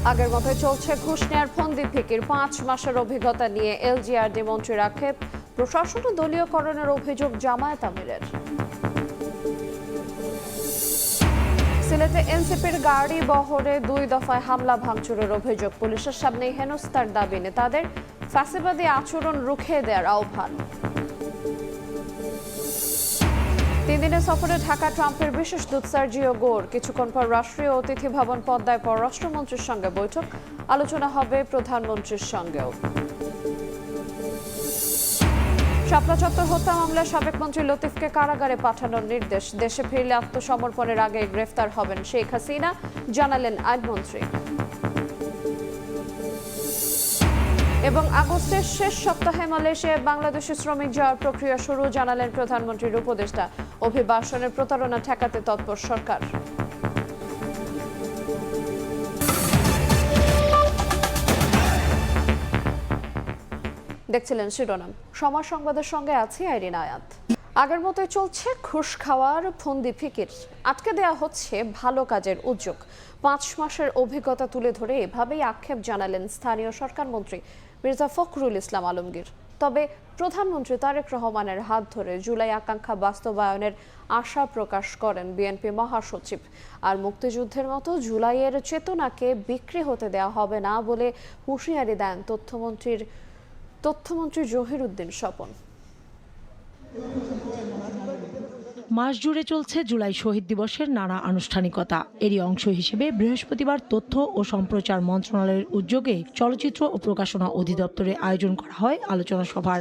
আগের মতোই চলছে ঘুষ নেয়ার ফন্দি ফিকির। 5 মাসের অভিজ্ঞতা নিয়ে এলজিআরডি মন্ত্রীর আক্ষেপ, প্রশাসন ও দলীয়করণের অভিযোগ জামায়াত আমিরের। সিলেটে এনসিপির গাড়ি বহরে 2 দফায় হামলা ভাঙচুরের অভিযোগ, পুলিশের সামনে হেনস্থার দাবি নেতাদের, ফ্যাসিবাদী আচরণ রুখে দেওয়ার আহ্বান। 3 দিনের সফরে ঢাকা ট্রাম্পের বিশেষ দূত সার্জিও গোর। কিছুক্ষণ পর রাষ্ট্রীয় অতিথি ভবন পদ্মায় পররাষ্ট্রমন্ত্রীর সঙ্গে বৈঠক, আলোচনা হবে প্রধানমন্ত্রীর সঙ্গেও। শাপলা চত্বর হত্যা মামলায় সাবেক মন্ত্রী লতিফকে কারাগারে পাঠানোর নির্দেশ, দেশে ফিরলে আত্মসমর্পণের আগে গ্রেফতার হবেন শেখ হাসিনা, জানালেন আইনমন্ত্রী। এবং আগস্টের শেষ সপ্তাহে মালয়েশিয়ায় বাংলাদেশি শ্রমিক যাওয়ার প্রক্রিয়া শুরু, জানালেন প্রধানমন্ত্রীর উপদেষ্টা। অভিবাসনের প্রতারণা ঠেকাতে তৎপর সরকার। দেখছিলেন শিরোনাম, সময় সংবাদের সঙ্গে আছি আইরিন আয়াত। আগের মতোই চলছে ঘুষ খাওয়ার ফন্দি ফিকির, আটকে দেয়া হচ্ছে ভালো কাজের উদ্যোগ। 5 মাসের অভিজ্ঞতা তুলে ধরে এভাবেই আক্ষেপ জানালেন স্থানীয় সরকার মন্ত্রী মির্জা ফখরুল ইসলাম আলমগীর। তবে প্রধানমন্ত্রী তারেক রহমানের হাত ধরে জুলাই আকাঙ্ক্ষা বাস্তবায়নের আশা প্রকাশ করেন বিএনপি মহাসচিব। আর মুক্তিযুদ্ধের মতো জুলাইয়ের চেতনাকে বিক্রি হতে দেওয়া হবে না বলে হুঁশিয়ারি দেন তথ্যমন্ত্রী জহিরুদ্দিন স্বপন। মাস জুড়ে চলছে জুলাই শহীদ দিবসের নানা আনুষ্ঠানিকতা। এরই অংশ হিসেবে বৃহস্পতিবার তথ্য ও সম্প্রচার মন্ত্রণালয়ের উদ্যোগে চলচ্চিত্র ও প্রকাশনা অধিদপ্তরে আয়োজন করা হয় আলোচনা সভার।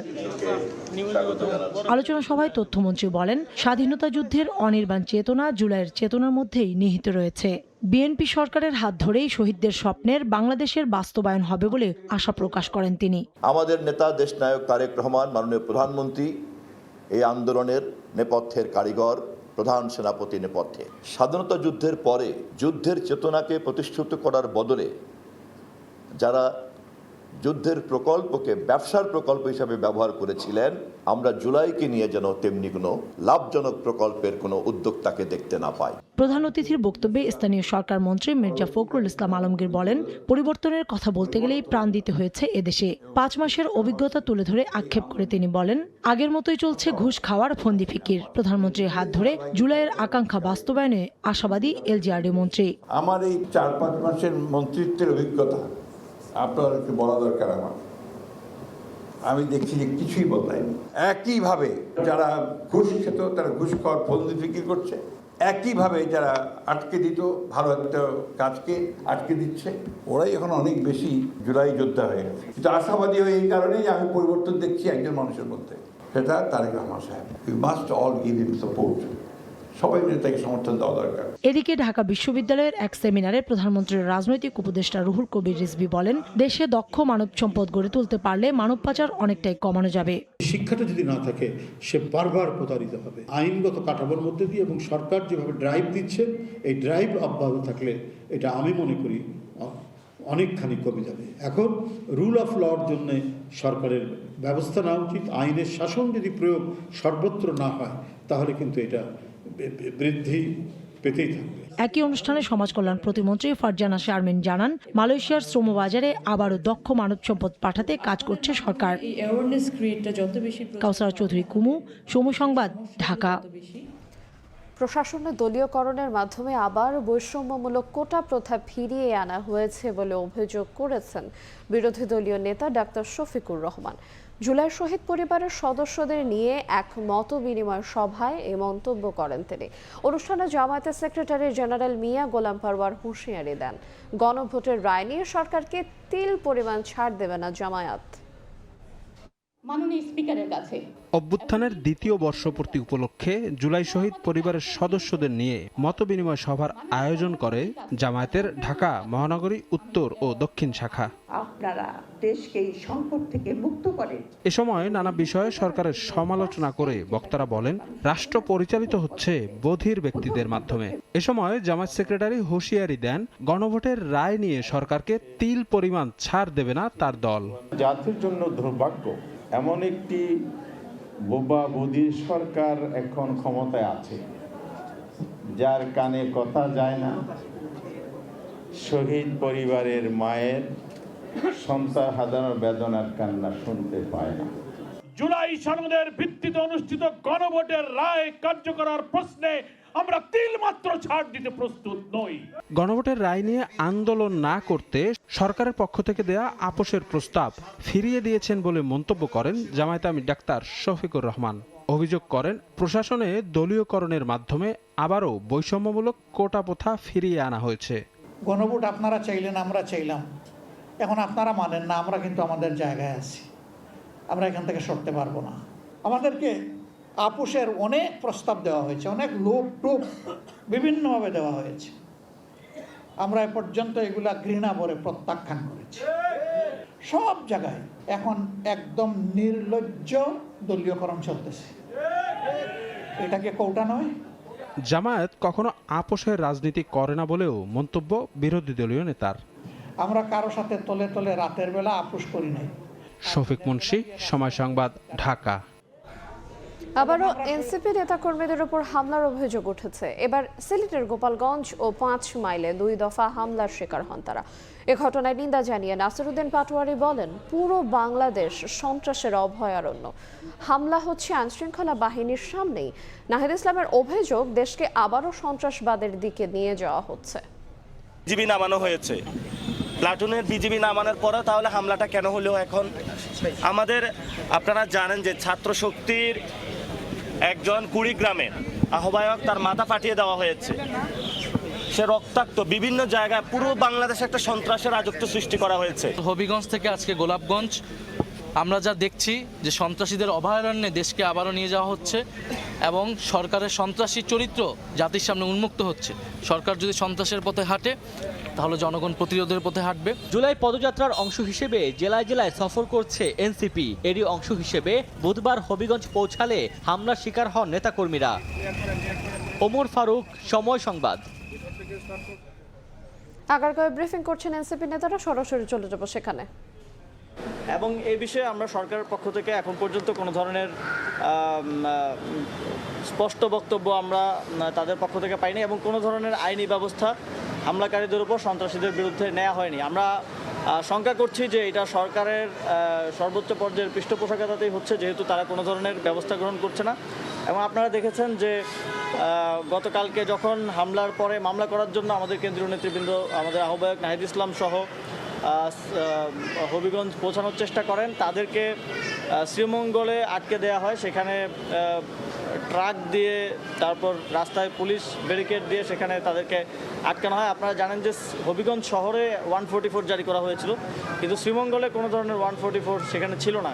আলোচনা সভায় তথ্যমন্ত্রী বলেন, স্বাধীনতা যুদ্ধের অনির্বাণ চেতনা জুলাইয়ের চেতনার মধ্যেই নিহিত রয়েছে। বিএনপি সরকারের হাত ধরেই শহীদদের স্বপ্নের বাংলাদেশের বাস্তবায়ন হবে বলে আশা প্রকাশ করেন তিনি। আমাদের নেতা দেশনায়ক তারেক রহমান মাননীয় প্রধানমন্ত্রী এই আন্দোলনের নেপথ্যের কারিগর, প্রধান সেনাপতি নেপথ্যে। স্বাধীনতা যুদ্ধের পরে যুদ্ধের চেতনাকে প্রতিষ্ঠিত করার বদলে যারা যুদ্ধের প্রকল্পকে ব্যবসার প্রকল্প হিসাবে ব্যবহার করেছিলেন, আমরা জুলাইকে নিয়ে যেন তেমনি কোনো লাভজনক প্রকল্পের কোনো উদ্যোক্তাকে দেখতে না পাই। প্রধান অতিথির বক্তব্যে স্থানীয় সরকার মন্ত্রী মির্জা ফখরুল ইসলাম আলমগীর বলেন, পরিবর্তনের কথা বলতে গেলেই প্রাণ দিতে হয়েছে এদেশে। 5 মাসের অভিজ্ঞতা তুলে ধরে আক্ষেপ করে তিনি বলেন, আগের মতোই চলছে ঘুষ খাওয়ার ফন্দি ফিকির। প্রধানমন্ত্রীর হাত ধরে জুলাইয়ের আকাঙ্ক্ষা বাস্তবায়নে আশাবাদী এলজিআরডি মন্ত্রী। আমার এই 4-5 মাসের মন্ত্রিত্বের অভিজ্ঞতা আপনাদেরকে বলা দরকার। আমি দেখছি যে কিছুই বদলায়নি। একইভাবে যারা ঘুষ খেত তারা ঘুষ খাওয়ার ফন্দি ফিকির করছে, একইভাবে যারা আটকে দিত ভালো একটা কাজকে আটকে দিচ্ছে, ওরাই এখন অনেক বেশি জুলাই যোদ্ধা হয়ে গেছে। কিন্তু আশাবাদী হয়ে এই কারণেই যে আমি পরিবর্তন দেখছি একজন মানুষের মধ্যে, সেটা তারেক রহমান সাহেব। We must all give him support. সবাই মিলে তাকে সমর্থন দেওয়া দরকার। এদিকে ঢাকা বিশ্ববিদ্যালয়ের এক সেমিনারে প্রধানমন্ত্রীর রাজনৈতিক উপদেষ্টা রুহুল কবির রিজভী বলেন, দেশে দক্ষ মানব সম্পদ গড়ে তুলতে পারলে মানব পাচার অনেকটাই কমানো যাবে। শিক্ষাটা যদি না থাকে সে বারবার প্রতারিত হবে। আইনগত কাঠামোর মধ্যে দিয়ে এবং সরকার যেভাবে ড্রাইভ দিচ্ছে, এই ড্রাইভ অব্যাহত থাকলে এটা আমি মনে করি অনেকখানি কমে যাবে। এখন রুল অফ লর জন্য সরকারের ব্যবস্থা নেওয়া উচিত। আইনের শাসন যদি প্রয়োগ সর্বত্র না হয় তাহলে কিন্তু এটা বৃদ্ধি পেতেই থাকবে। একই অনুষ্ঠানে সমাজ কল্যাণ প্রতিমন্ত্রী ফারজানা শারমিন জানান, মালয়েশিয়ার শ্রমবাজারে আবারও দক্ষ মানব সম্পদ পাঠাতে কাজ করছে সরকার। কাউসারা চৌধুরী কুমু, সময় সংবাদ, ঢাকা। প্রশাসনের দলীয়করণের মাধ্যমে আবার বৈষম্যমূলক কোটা প্রথা ফিরিয়ে আনা হয়েছে বলে অভিযোগ করেছেন বিরোধী দলীয় নেতা ডাক্তার শফিকুর রহমান। জুলাই শহীদ পরিবারের সদস্যদের নিয়ে এক মত বিনিময় সভায় এই মন্তব্য করেন তিনি। অনুষ্ঠানে জামায়াতের সেক্রেটারি জেনারেল মিয়া গোলাম পারওয়ার হুঁশিয়ারি দেন, গণভোটের রায় নিয়ে সরকারকে তিল পরিমাণ ছাড় দেবে না জামায়াত। মাননীয় স্পিকারের কাছে অভ্যুত্থানের দ্বিতীয় বর্ষপূর্তি উপলক্ষে জুলাই শহীদ পরিবারের সদস্যদের নিয়ে মতবিনিময় সভার আয়োজন করে জামায়াতের ঢাকা মহানগরী উত্তর ও দক্ষিণ শাখা। আপনারা দেশকে এই সংকট থেকে মুক্ত করেন। এ সময় নানা বিষয়ে সরকারের সমালোচনা করে বক্তারা বলেন, রাষ্ট্র পরিচালিত হচ্ছে বধির ব্যক্তিদের মাধ্যমে। এ সময় জামায়াত সেক্রেটারি হুঁশিয়ারি দেন, গণভোটের রায় নিয়ে সরকারকে তিল পরিমাণ ছাড় দেবে না তার দল। জাতির জন্য দুর্ভাগ্য, এমন একটি বোবা বধির সরকার এখন ক্ষমতায় আছে, যার কানে কথা যায় না, শহীদ পরিবারের মায়ের সন্তান হাজার বেদনার কান্না শুনতে পায় না। জুলাই সনদের ভিত্তিতে অনুষ্ঠিত গণভোটের রায় কার্যকর প্রশ্নে আমরা তিলমাত্র ছাড় দিতে প্রস্তুত নই। গণভোটের রায় নিয়ে আন্দোলন না করতে সরকারের পক্ষ থেকে দেয়া আপোষের প্রস্তাব ফিরিয়ে দিয়েছেন বলে মন্তব্য করেন জামায়াতে আমির ডাক্তার শফিকুর রহমান। অভিযোগ করেন প্রশাসনে দলীয়করণের মাধ্যমে আবারও বৈষম্যমূলক কোটা প্রথা ফিরিয়ে আনা হয়েছে। গণভোট আপনারা চাইলেন, আমরা চাইলাম, এখন আপনারা মানেন না, আমরা কিন্তু আমাদের জায়গায় আছি, আমরা এখান থেকে সরতে পারবো না। আমাদেরকে আপোষের অনেক প্রস্তাব দেওয়া হয়েছে, অনেক লোক টোপ বিভিন্নভাবে দেওয়া হয়েছে, আমরা এ পর্যন্ত এগুলা ঘৃণা ভরে প্রত্যাখ্যান করেছি। সব জায়গায় এখন একদম নির্লজ্জ দলীয়করণ চলতেছে। এটাকে কৌটা নয়। জামায়াত কখনো আপোষের রাজনীতি করে না বলেও মন্তব্য বিরোধী দলীয় নেতার। আমরা কারো সাথে তলে তলে রাতের বেলা আপোষ করি নাই। শফিক মুন্সি, সময় সংবাদ, ঢাকা। আবারও এনসিপি নেতাকর্মীদের উপর হামলার অভিযোগ উঠেছে। এবার সিলেটের গোপালগঞ্জ ও 5 মাইলে 2 দফা হামলার শিকার হন তারা। এ ঘটনায় নিন্দা জানিয়ে নাসিরউদ্দিন পাটোয়ারি বলেন, পুরো বাংলাদেশ সন্ত্রাসের অভয়ারণ্য। হামলা হচ্ছে আইনশৃঙ্খলা বাহিনীর সামনেই। নাহিদ ইসলামের অভিযোগ, দেশকে আবারও সন্ত্রাসবাদের দিকে নিয়ে যাওয়া হচ্ছে। বিজিবি নামানো হয়েছে, প্লাটুনের বিজিবি নামানোর পরে তাহলে হামলাটা কেন হলো এখন? আমাদের আপনারা জানেন যে ছাত্র শক্তির একজন কুড়িগ্রামের আহ্বায়ক, তার মাথা ফাটিয়ে দেওয়া হয়েছে, সে রক্তাক্ত। বিভিন্ন জায়গায় পুরো বাংলাদেশে একটা সন্ত্রাসের রাজত্ব সৃষ্টি করা হয়েছে। হবিগঞ্জ থেকে আজকে গোলাপগঞ্জ আমরা যা দেখছি যে সন্ত্রাসীদের অভয়ারণ্যে দেশকে আবারও নিয়ে যাওয়া হচ্ছে এবং সরকারের সন্ত্রাসী চরিত্র জাতির সামনে উন্মুক্ত হচ্ছে। সরকার যদি সন্ত্রাসের পথে হাঁটে তাহলে জনগণ প্রতিরোধের পথে হাঁটবে। জুলাই পদযাত্রার অংশ হিসেবে জেলায় জেলায় সফর করছে এনসিপি। এরই অংশ হিসেবে বুধবার হবিগঞ্জ পৌঁছালে হামলার শিকার হন নেতাকর্মীরা। ওমর ফারুক, সময় সংবাদ। আগারগাঁওয়ে ব্রিফিং করছেন এনসিপি নেতারা, সরাসরি চলে যাব সেখানে। এবং এই বিষয়ে আমরা সরকারের পক্ষ থেকে এখন পর্যন্ত কোনো ধরনের স্পষ্ট বক্তব্য আমরা তাদের পক্ষ থেকে পাইনি এবং কোনো ধরনের আইনি ব্যবস্থা হামলাকারীদের উপর সন্ত্রাসীদের বিরুদ্ধে নেওয়া হয়নি। আমরা শঙ্কা করছি যে এটা সরকারের সর্বোচ্চ পর্যায়ের পৃষ্ঠপোষকতাতেই হচ্ছে, যেহেতু তারা কোনো ধরনের ব্যবস্থা গ্রহণ করছে না। এবং আপনারা দেখেছেন যে গতকালকে যখন হামলার পরে মামলা করার জন্য আমাদের কেন্দ্রীয় নেতৃবৃন্দ, আমাদের আহ্বায়ক নাহিদ ইসলাম সহ হবিগঞ্জ পৌঁছানোর চেষ্টা করেন, তাদেরকে শ্রীমঙ্গলে আটকে দেওয়া হয়। সেখানে ট্রাক দিয়ে, তারপর রাস্তায় পুলিশ ব্যারিকেড দিয়ে সেখানে তাদেরকে আটকানো হয়। আপনারা জানেন যে হবিগঞ্জ শহরে 144 জারি করা হয়েছিল, কিন্তু শ্রীমঙ্গলে কোনো ধরনের 144 সেখানে ছিল না।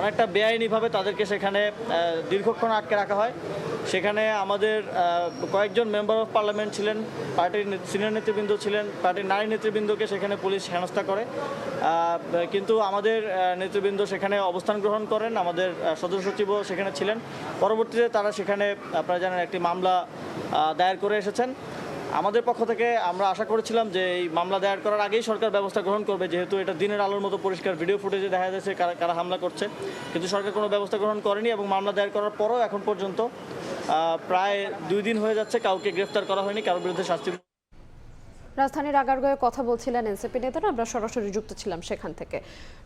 অনেকটা বেআইনিভাবে তাদেরকে সেখানে দীর্ঘক্ষণ আটকে রাখা হয়। সেখানে আমাদের কয়েকজন মেম্বার অফ পার্লামেন্ট ছিলেন, পার্টির সিনিয়র নেতৃবৃন্দ ছিলেন, পার্টির নারী নেতৃবৃন্দকে সেখানে পুলিশ হেনস্থা করে। কিন্তু আমাদের নেতৃবৃন্দ সেখানে অবস্থান গ্রহণ করেন, আমাদের সদস্য সচিবও সেখানে ছিলেন। পরবর্তীতে তারা সেখানে আপনারা জানেন একটি মামলা দায়ের করে এসেছেন। আমাদের পক্ষ থেকে আমরা আশা করেছিলাম যে এই মামলা দায়ের করার আগেই সরকার ব্যবস্থা গ্রহণ করবে, যেহেতু এটা দিনের আলোর মতো পরিষ্কার ভিডিও ফুটেজে দেখা যাচ্ছে কারা হামলা করছে। কিন্তু সরকার কোনো ব্যবস্থা গ্রহণ করেনি এবং মামলা দায়ের করার পরও এখন পর্যন্ত প্রায় 2 দিন হয়ে যাচ্ছে, কাউকে গ্রেফতার করা হয়নি, কারোর বিরুদ্ধে শাস্তি। রাজধানীর আগারগাঁওয়ে কথা বলছিলেন এনসিপি নেতারা, আমরা সরাসরি যুক্ত ছিলাম সেখান থেকে।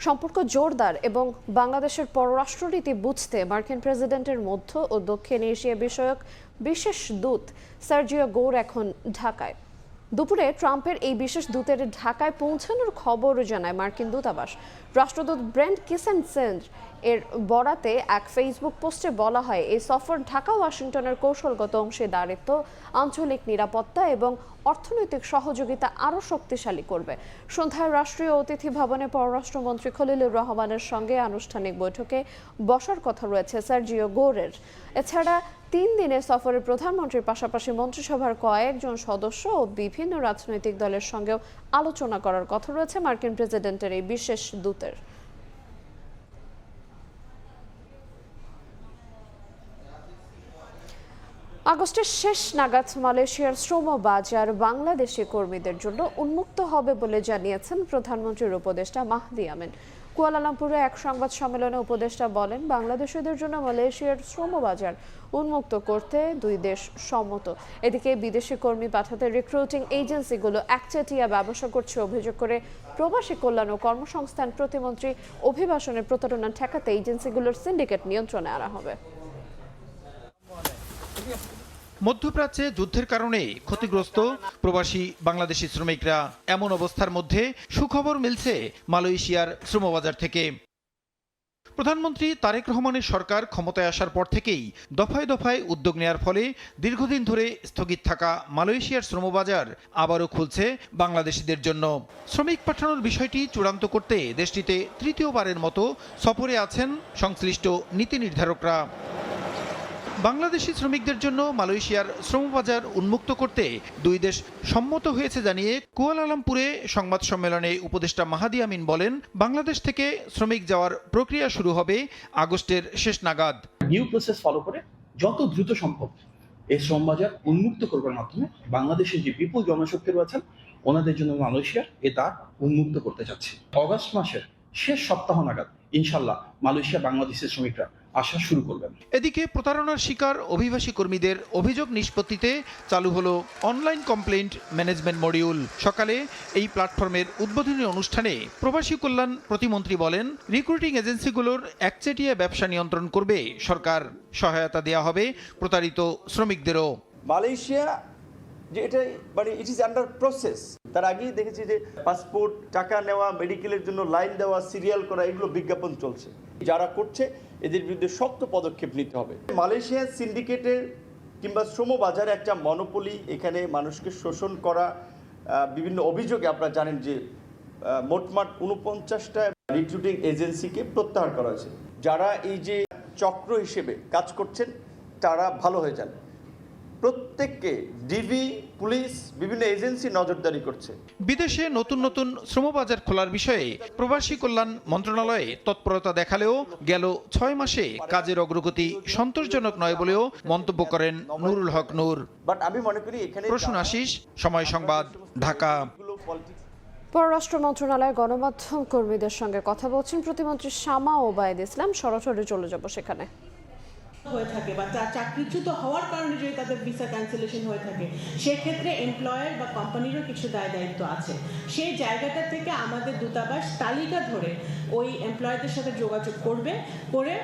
সম্পর্ক জোরদার এবং বাংলাদেশের পররাষ্ট্রনীতি বুঝতে মার্কিন প্রেসিডেন্টের মধ্য ও দক্ষিণ এশিয়া বিষয়ক বিশেষ দূত সার্জিও গৌর এখন ঢাকায়। দুপুরে ট্রাম্পের এই বিশেষ দূতের ঢাকায় পৌঁছানোর খবর জানায় মার্কিন দূতাবাস। রাষ্ট্রদূত ব্রেন্ট কিসেনসেন এর বরাতে এক ফেসবুক পোস্টে বলা হয়, এই সফর ঢাকা ওয়াশিংটনের কৌশলগত অংশীদারিত্ব, আঞ্চলিক নিরাপত্তা এবং অর্থনৈতিক সহযোগিতা আরও শক্তিশালী করবে। সন্ধ্যায় রাষ্ট্রীয় অতিথি ভবনে পররাষ্ট্রমন্ত্রী খলিলুর রহমানের সঙ্গে আনুষ্ঠানিক বৈঠকে বসার কথা রয়েছে সার্জিও গৌরের। এছাড়া 3 দিনের সফরে প্রধানমন্ত্রীর পাশাপাশি মন্ত্রিসভার কয়েকজন সদস্য ও বিভিন্ন রাজনৈতিক দলের সঙ্গেও আলোচনা করার কথা রয়েছে মার্কিন প্রেসিডেন্টের এই বিশেষ দূতের। আগস্টের শেষ নাগাদ মালয়েশিয়ার শ্রম বাজার বাংলাদেশি কর্মীদের জন্য উন্মুক্ত হবে বলে জানিয়েছেন প্রধানমন্ত্রীর উপদেষ্টা মাহদি আমিন। কুয়ালালামপুরে এক সংবাদ সম্মেলনে উপদেষ্টা বলেন, বাংলাদেশিদের জন্য মালয়েশিয়ার শ্রম বাজার উন্মুক্ত করতে দুই দেশ সম্মত। এদিকে বিদেশি কর্মী পাঠাতে রিক্রুটিং এজেন্সিগুলো একচেটিয়া ব্যবসা করছে অভিযোগ করে প্রবাসী কল্যাণ ও কর্মসংস্থান প্রতিমন্ত্রী অভিবাসনের প্রতারণা ঠেকাতে এজেন্সিগুলোর সিন্ডিকেট নিয়ন্ত্রণে আনা হবে। মধ্যপ্রাচ্যে যুদ্ধের কারণে ক্ষতিগ্রস্ত প্রবাসী বাংলাদেশি শ্রমিকরা। এমন অবস্থার মধ্যে সুখবর মিলছে মালয়েশিয়ার শ্রমবাজার থেকে। প্রধানমন্ত্রী তারেক রহমানের সরকার ক্ষমতায় আসার পর থেকেই দফায় দফায় উদ্যোগ নেয়ার ফলে দীর্ঘদিন ধরে স্থগিত থাকা মালয়েশিয়ার শ্রমবাজার আবারও খুলছে বাংলাদেশিদের জন্য। শ্রমিক পাঠানোর বিষয়টি চূড়ান্ত করতে দেশটিতে তৃতীয়বারের মতো সফরে আছেন সংশ্লিষ্ট নীতি নির্ধারকরা। বাংলাদেশি শ্রমিকদের জন্য মালয়েশিয়ার শ্রমবাজার উন্মুক্ত করতে দুই দেশ সম্মত হয়েছে জানিয়ে কুয়ালালামপুরে সংবাদ সম্মেলনে উপদেষ্টা মাহদি আমিন বলেন, বাংলাদেশ থেকে শ্রমিক যাওয়ার প্রক্রিয়া শুরু হবে আগস্টের শেষ নাগাদ। নিউ প্রসেস ফলো করে যত দ্রুত সম্ভব এই শ্রমবাজার উন্মুক্ত করবার মাধ্যমে বাংলাদেশের যে বিপুল জনশক্তি রয়েছেন ওনাদের জন্য মালয়েশিয়ার এ দ্বার উন্মুক্ত করতে যাচ্ছে। অগস্ট মাসের শেষ সপ্তাহ নাগাদ ইনশাল্লাহ মালয়েশিয়া বাংলাদেশের শ্রমিকরা আসা শুরু করবেন। এদিকে প্রতারণার শিকার অভিবাসী কর্মীদের অভিযোগ নিষ্পত্তিতে চালু হলো অনলাইন কমপ্লেন্ট ম্যানেজমেন্ট মডিউল। সকালে এই প্ল্যাটফর্মের উদ্বোধনী অনুষ্ঠানে প্রবাসী কল্যাণ প্রতিমন্ত্রী বলেন, রিক্রুটিং এজেন্সিগুলোর একচেটিয়া ব্যবসা নিয়ন্ত্রণ করবে সরকার। সহায়তা দেওয়া হবে প্রতারিত শ্রমিকদেরও। মালয়েশিয়া যে এটা মানে ইট ইজ আন্ডার প্রসেস। তার আগেই দেখেছি যে পাসপোর্ট, টাকা নেওয়া, মেডিকেলের জন্য লাইন দেওয়া, সিরিয়াল করা, এগুলো বিজ্ঞাপন চলছে। যারা করছে এদের বিরুদ্ধে শক্ত পদক্ষেপ নিতে হবে। মালয়েশিয়ার সিন্ডিকেটের কিংবা শ্রমবাজারে একটা মনোপলি, এখানে মানুষকে শোষণ করা, বিভিন্ন অভিযোগে আপনারা জানেন যে মোটমাট 49টা রিক্রুটিং এজেন্সিকে প্রত্যাহার করা হয়েছে। যারা এই যে চক্র হিসেবে কাজ করছেন তারা ভালো হয়ে যান। প্রত্যেককে ডিবি, পুলিশ, বিভিন্ন এজেন্সি নজরদারি করছে। বিদেশে নতুন নতুন শ্রমবাজার খোলার বিষয়ে প্রবাসী কল্যাণ মন্ত্রণালয়ে তৎপরতা দেখালেও গেল 6 মাসে কাজের অগ্রগতি সন্তোষজনক নয় বলেও মন্তব্য করেন নুরুল হক নূর। বাট আমি মনে করি এখানে প্রসূন আশিস, সময় সংবাদ, ঢাকা। পররাষ্ট্র মন্ত্রণালয়ে গণমাধ্যম কর্মীদের সঙ্গে কথা বলছেন প্রতিমন্ত্রী শামা ওবায়দ ইসলাম। সরাসরি চলে যাব সেখানে। হয়ে থাকে বা চাকরিচ্যুত হওয়ার কারণে যদি তাদের ভিসা ক্যান্সেলেশন হয়ে থাকে সেক্ষেত্রে এমপ্লয়ার বা কোম্পানিরও কিছু দায় দায়িত্ব আছে। সেই জায়গাটা থেকে আমাদের দূতাবাস তালিকা ধরে ওই এমপ্লয়ারদের সাথে যোগাযোগ করে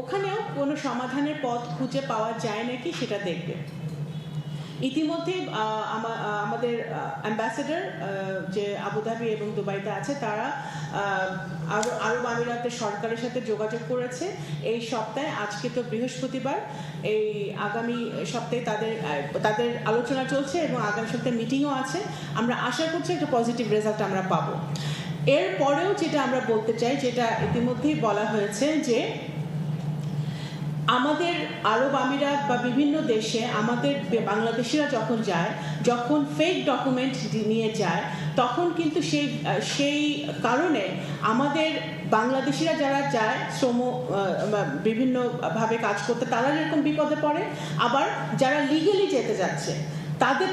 ওখানেও কোনো সমাধানের পথ খুঁজে পাওয়া যায় নাকি সেটা দেখবে। ইতিমধ্যে আমাদের অ্যাম্বাসেডর যে আবুধাবি এবং দুবাইতে আছে তারা আরব আমিরাতের সরকারের সাথে যোগাযোগ করেছে এই সপ্তাহে। আজকে তো বৃহস্পতিবার, এই আগামী সপ্তাহে তাদের আলোচনা চলছে এবং আগামী সপ্তাহে মিটিংও আছে। আমরা আশা করছি একটা পজিটিভ রেজাল্ট আমরা পাবো। এরপরেও যেটা আমরা বলতে চাই, যেটা ইতিমধ্যেই বলা হয়েছে, যে আমাদের আরব আমিরাত বা বিভিন্ন দেশে আমাদের বাংলাদেশিরা যখন ফেক ডকুমেন্ট নিয়ে যায় তখন কিন্তু সেই কারণে আমাদের বাংলাদেশিরা যারা যায় বিভিন্নভাবে কাজ করতে তারা এরকম বিপদে পড়ে, আবার যারা লিগালি যেতে যাচ্ছে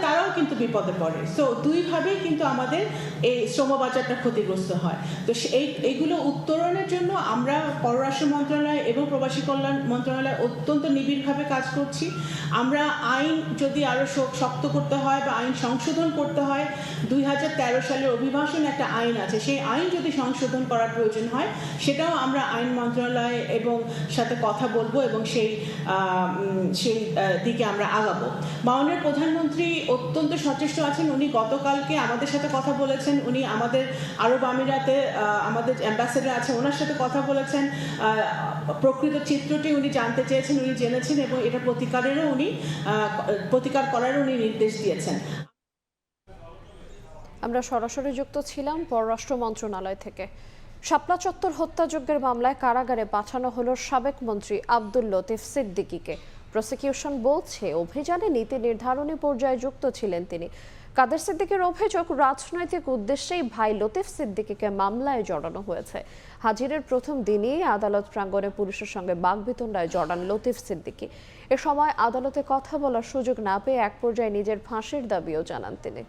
তারাও কিন্তু বিপদে পড়ে। সো দুইভাবেই কিন্তু আমাদের এই শ্রমবাজারটা ক্ষতিগ্রস্ত হয়। তো এইগুলো উত্তরণের জন্য আমরা পররাষ্ট্র মন্ত্রণালয় এবং প্রবাসী কল্যাণ মন্ত্রণালয় অত্যন্ত নিবিড়ভাবে কাজ করছি। আমরা আইন যদি আরও শক্ত করতে হয় বা আইন সংশোধন করতে হয়, 2013 সালের অভিবাসন একটা আইন আছে, সেই আইন যদি সংশোধন করার প্রয়োজন হয় সেটাও আমরা আইন মন্ত্রণালয় এবং সাথে কথা বলবো এবং সেই দিকে আমরা আগাবো। মাননীয় প্রধানমন্ত্রী অত্যন্ত সচেষ্ট আছেন। উনি গতকালকে আমাদের সাথে কথা বলেছেন। উনি আমাদের আরব আমিরাতে আমাদের অ্যাম্বাসেডর আছে, ওনার সাথে কথা বলেছেন। প্রকৃত চিত্রটি উনি জানতে চেয়েছেন, উনি জেনেছেন এবং এটা প্রতিকার করারও উনি নির্দেশ দিয়েছেন। আমরা সরাসরি যুক্ত ছিলাম পররাষ্ট্র মন্ত্রণালয় থেকে। শাপলা চত্বর হত্যাযজ্ঞের মামলায় কারাগারে পাঠানো হলো সাবেক মন্ত্রী আব্দুল লতিফ সিদ্দিকীকে। প্রসিকিউশন বলছে অভিযানে নীতি নির্ধারণী পর্যায়ে যুক্ত ছিলেন তিনি। কাদের সিদ্দিকের অভিযোগ, রাজনৈতিক উদ্দেশ্যেই ভাই লতিফ সিদ্দিকীকে মামলায় জড়ানো হয়েছে। হাজিরের প্রথম দিনই আদালত প্রাঙ্গণে পুলিশের সঙ্গে বাকবিতণ্ডায় জড়ান লতিফ সিদ্দিকী। এ সময় আদালতে কথা বলার সুযোগ না পেয়ে এক পর্যায়ে নিজের ফাঁসির দাবিও জানান তিনি।